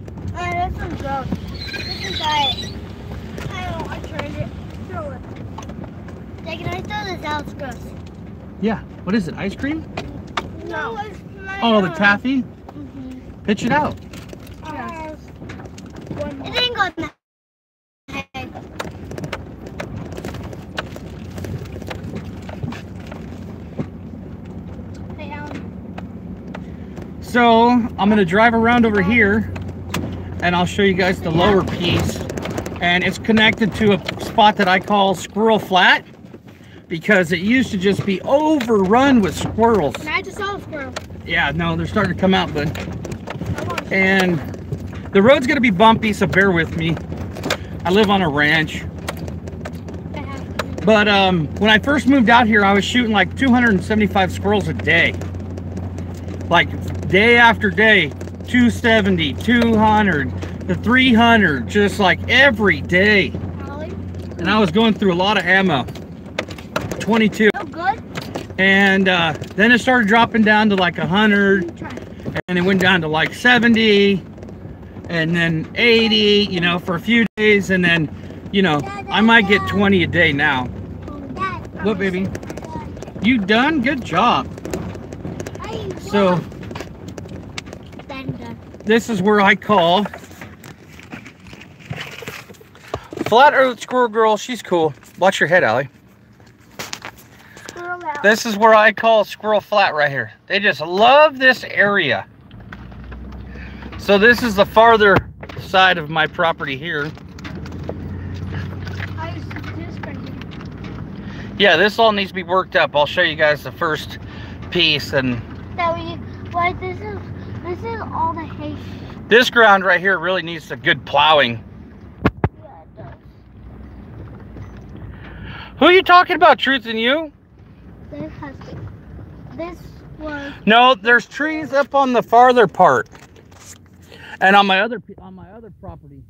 one's gross. This one's diet. I tried it. Throw it. Dad, can I throw this out? It's gross. Yeah. What is it? Ice cream? No. It's my, Oh, the taffy? Pitch it out. It didn't go in the head. Hey, Alan. So I'm gonna drive around over here and I'll show you guys the lower piece, and it's connected to a spot that I call Squirrel Flat because it used to just be overrun with squirrels. And I just saw a squirrel. Yeah, no, they're starting to come out, bud. And the road's gonna be bumpy, so bear with me. I live on a ranch. But when I first moved out here, I was shooting like 275 squirrels a day. Like day after day, 270, 200, the 300, just like every day. And I was going through a lot of ammo. 22. Oh, good. And then it started dropping down to like 100. And it went down to like 70. And then 80, you know, for a few days. And then, you know, I might get 20 a day now. Look, baby. You done? Good job. So, this is where I call Flat Earth Squirrel Girl. She's cool. Watch your head, Allie. This is where I call Squirrel Flat right here. They just love this area. So this is the farther side of my property here. Yeah, this all needs to be worked up. I'll show you guys the first piece. And Why this is all the hay. This ground right here really needs a good plowing. Yeah, it does. Who are you talking about, Truth and You? This was. No, there's trees up on the farther part, and on my other property.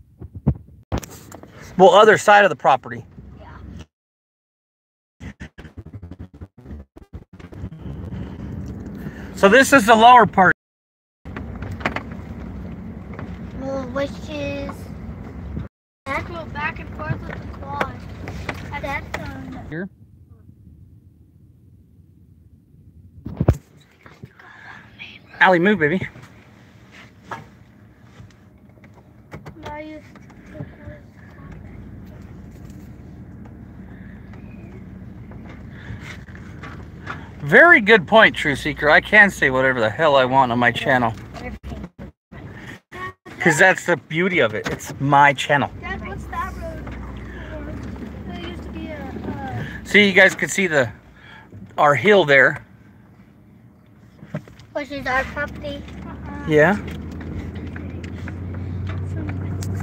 Well, other side of the property. Yeah. So this is the lower part. More wishes. I go back and forth with the quad. That's Here. Allie, move, baby. Very good point, True Seeker. I can say whatever the hell I want on my channel. Because that's the beauty of it. It's my channel. Dad, what's that road? There used to be a... See, you guys could see our hill there. Which is our property. Yeah.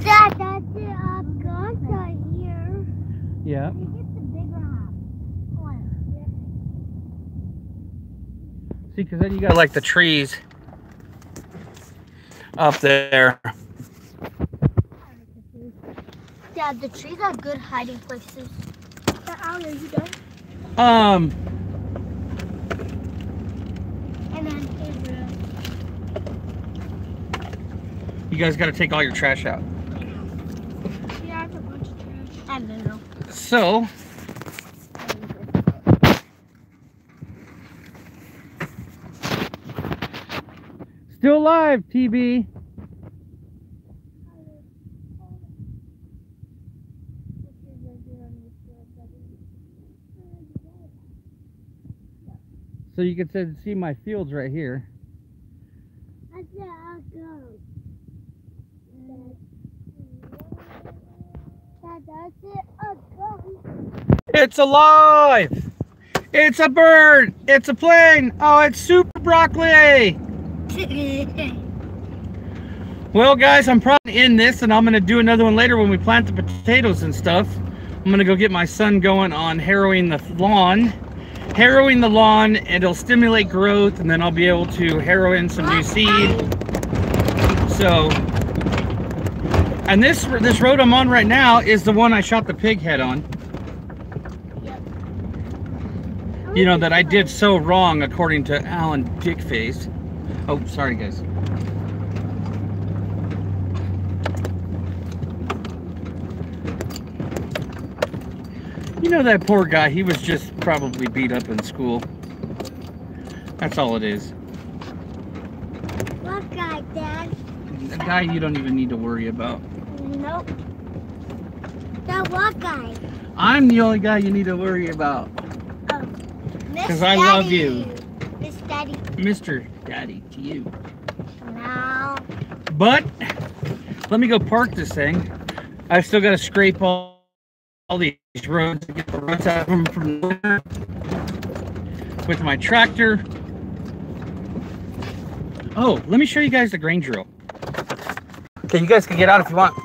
Dad, that's it. Gosh, right here. Yeah. It's the bigger house. See, because then you got like the trees up there. Dad, the trees are good hiding places. Are you done? And then You guys got to take all your trash out. yeah, I have a bunch of trash. I don't know. So, still alive, TB. So you can see my fields right here. It's alive! It's a bird! It's a plane! Oh, it's super broccoli! Well, guys, I'm probably in this, and I'm going to do another one later when we plant the potatoes and stuff. I'm going to go get my son going on harrowing the lawn. Harrowing the lawn, it'll stimulate growth, and then I'll be able to harrow in some new seed. So, and this road I'm on right now is the one I shot the pig head on. You know, that I did so wrong according to Alan Dickface. Oh, sorry guys. You know, that poor guy, he was just probably beat up in school. That's all it is. What guy, Dad? A guy you don't even need to worry about. Nope. That what guy? I'm the only guy you need to worry about. Oh. Because I love you. Miss Daddy. Mr. Daddy to you. No. But, let me go park this thing. I've still got to scrape all these roads to get the roots out of them from the winter with my tractor. Oh, let me show you guys the grain drill. Okay, you guys can get out if you want.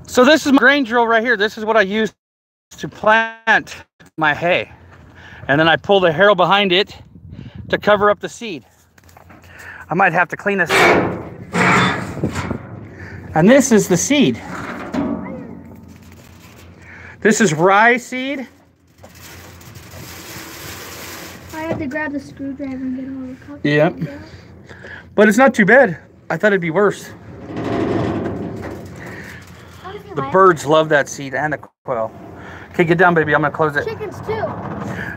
So this is my grain drill right here. This is what I use to plant my hay. And then I pull the harrow behind it to cover up the seed. I might have to clean this. And this is the seed. This is rye seed. I had to grab the screwdriver and get all the cups. Yep. But it's not too bad. I thought it'd be worse. The birds love that seed and the quail. Okay, get down, baby. I'm going to close it. Chickens too.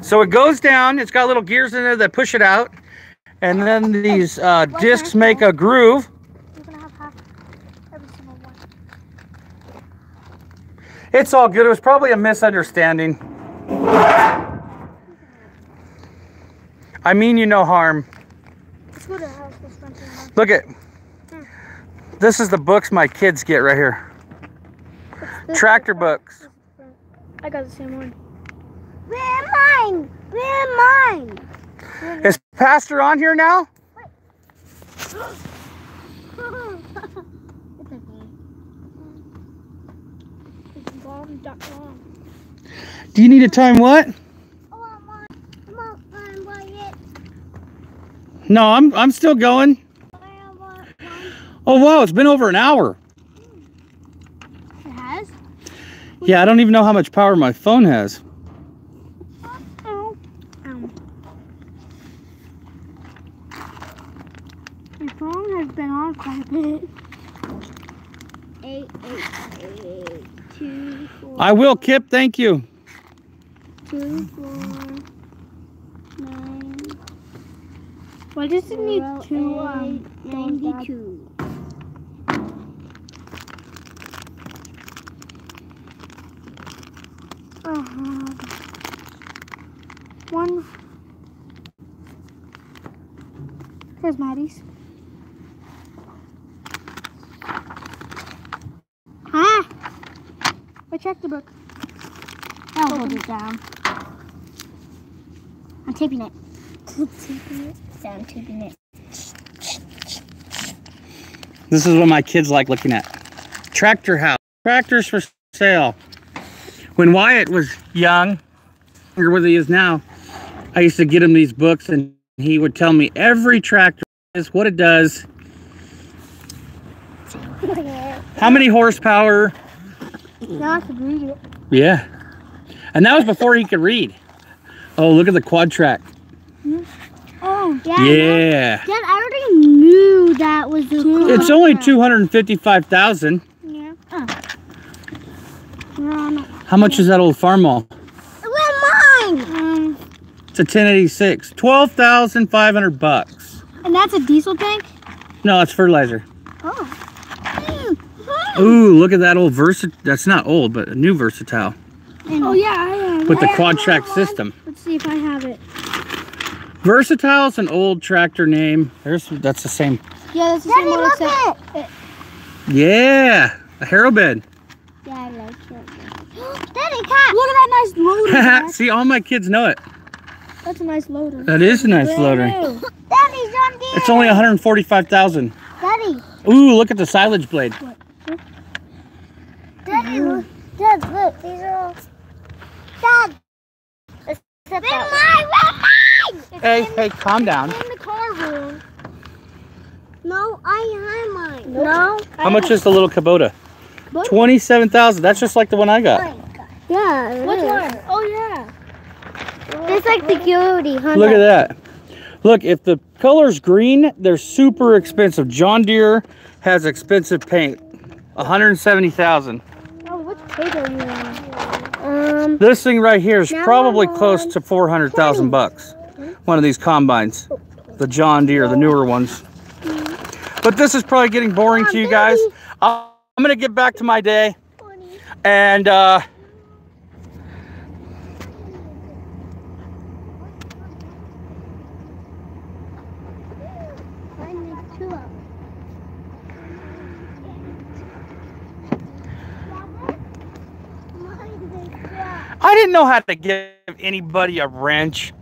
So it goes down. It's got little gears in there that push it out. And then these discs make a groove. You're going to have half every single one. It's all good. It was probably a misunderstanding. I mean you no harm. Let's go to the house. Let's run to the house. Look at. This is the books my kids get right here. Tractor books. I got the same one. Where mine? Where mine? Is Pastor on here now? It's okay. It's bomb.com. Do you need a time what? No, I'm still going. Oh wow, it's been over an hour. It has? Yeah, I don't even know how much power my phone has. Ow. My phone has been on quite a bit. 8, 2, 4. I will, Kip. Thank you. 2, 4, 9. What does it need? 2, 92. One. Here's Maddie's. Ah! My tractor book. I'll hold it down. I'm taping it. Taping it? Yeah, I'm taping it. This is what my kids like looking at. Tractor house. Tractors for sale. When Wyatt was young, or where he is now, I used to get him these books and he would tell me every tractor is, what it does, how many horsepower. Now I can read it. Yeah. And that was before he could read. Oh, look at the quad track. Oh, Dad. Yeah. Dad, I already knew that was the quad It's only track. $255,000. Yeah. How much is that old Farmall? Mine. It's a 1086. 12,500 bucks. And that's a diesel tank? No, it's fertilizer. Oh. Ooh, look at that old that's not old, but a new Versatile. Oh yeah, I have With it. the quad track system. Let's see if I have it. Versatile's an old tractor name. That's the same. Yeah, that's the same one except. Yeah, a harrow bed. Yeah, I like it. Daddy, cat! Look at that nice loader. Dad. See, all my kids know it. That's a nice loader. That is a nice loader. Daddy's on there. It's only $145,000. Daddy. Ooh, look at the silage blade. What? Daddy, look. Dad, look. These are all. Dad. They're mine. Hey, calm down. In the car room. No, I have mine. No. How much is the little Kubota? $27,000. That's just like the one I got. Yeah. Which one? Oh yeah. It's like the Coyote. Look at that. Look, if the color's green, they're super expensive. John Deere has expensive paint. $170,000. Oh, which page are you on? This thing right here is probably close to 400,000 bucks. One of these combines, the John Deere, the newer ones. But this is probably getting boring to you guys. I'm gonna get back to my day, and I didn't know how to give anybody a wrench.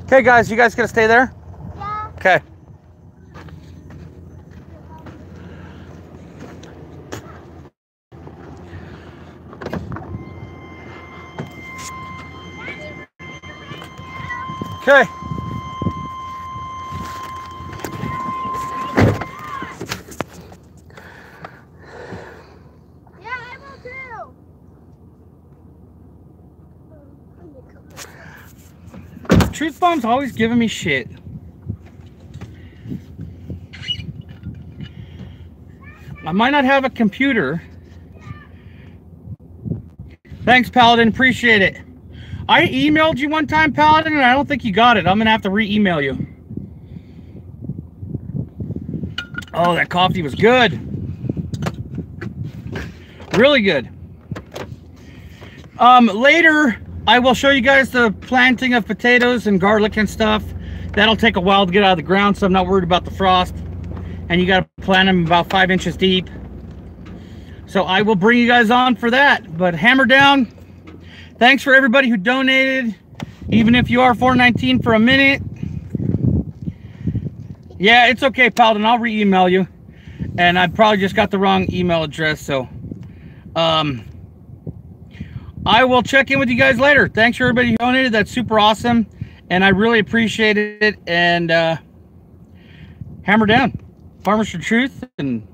Okay, guys, you guys gonna stay there? Yeah. Okay. Okay. Yeah, I will too. Truth Bomb's always giving me shit. I might not have a computer. Thanks, Paladin. Appreciate it. I emailed you one time, Paladin, and I don't think you got it. I'm going to have to re-email you. Oh, that coffee was good. Really good. Later, I will show you guys the planting of potatoes and garlic and stuff. That'll take a while to get out of the ground, so I'm not worried about the frost. And you got to plant them about 5 inches deep. So I will bring you guys on for that. But hammer down. Thanks for everybody who donated, even if you are $4.19 for a minute. Yeah, it's okay, Paladin. I'll re-email you. And I probably just got the wrong email address, so I will check in with you guys later. Thanks for everybody who donated. That's super awesome, and I really appreciate it. And hammer down, Farmers for Truth, and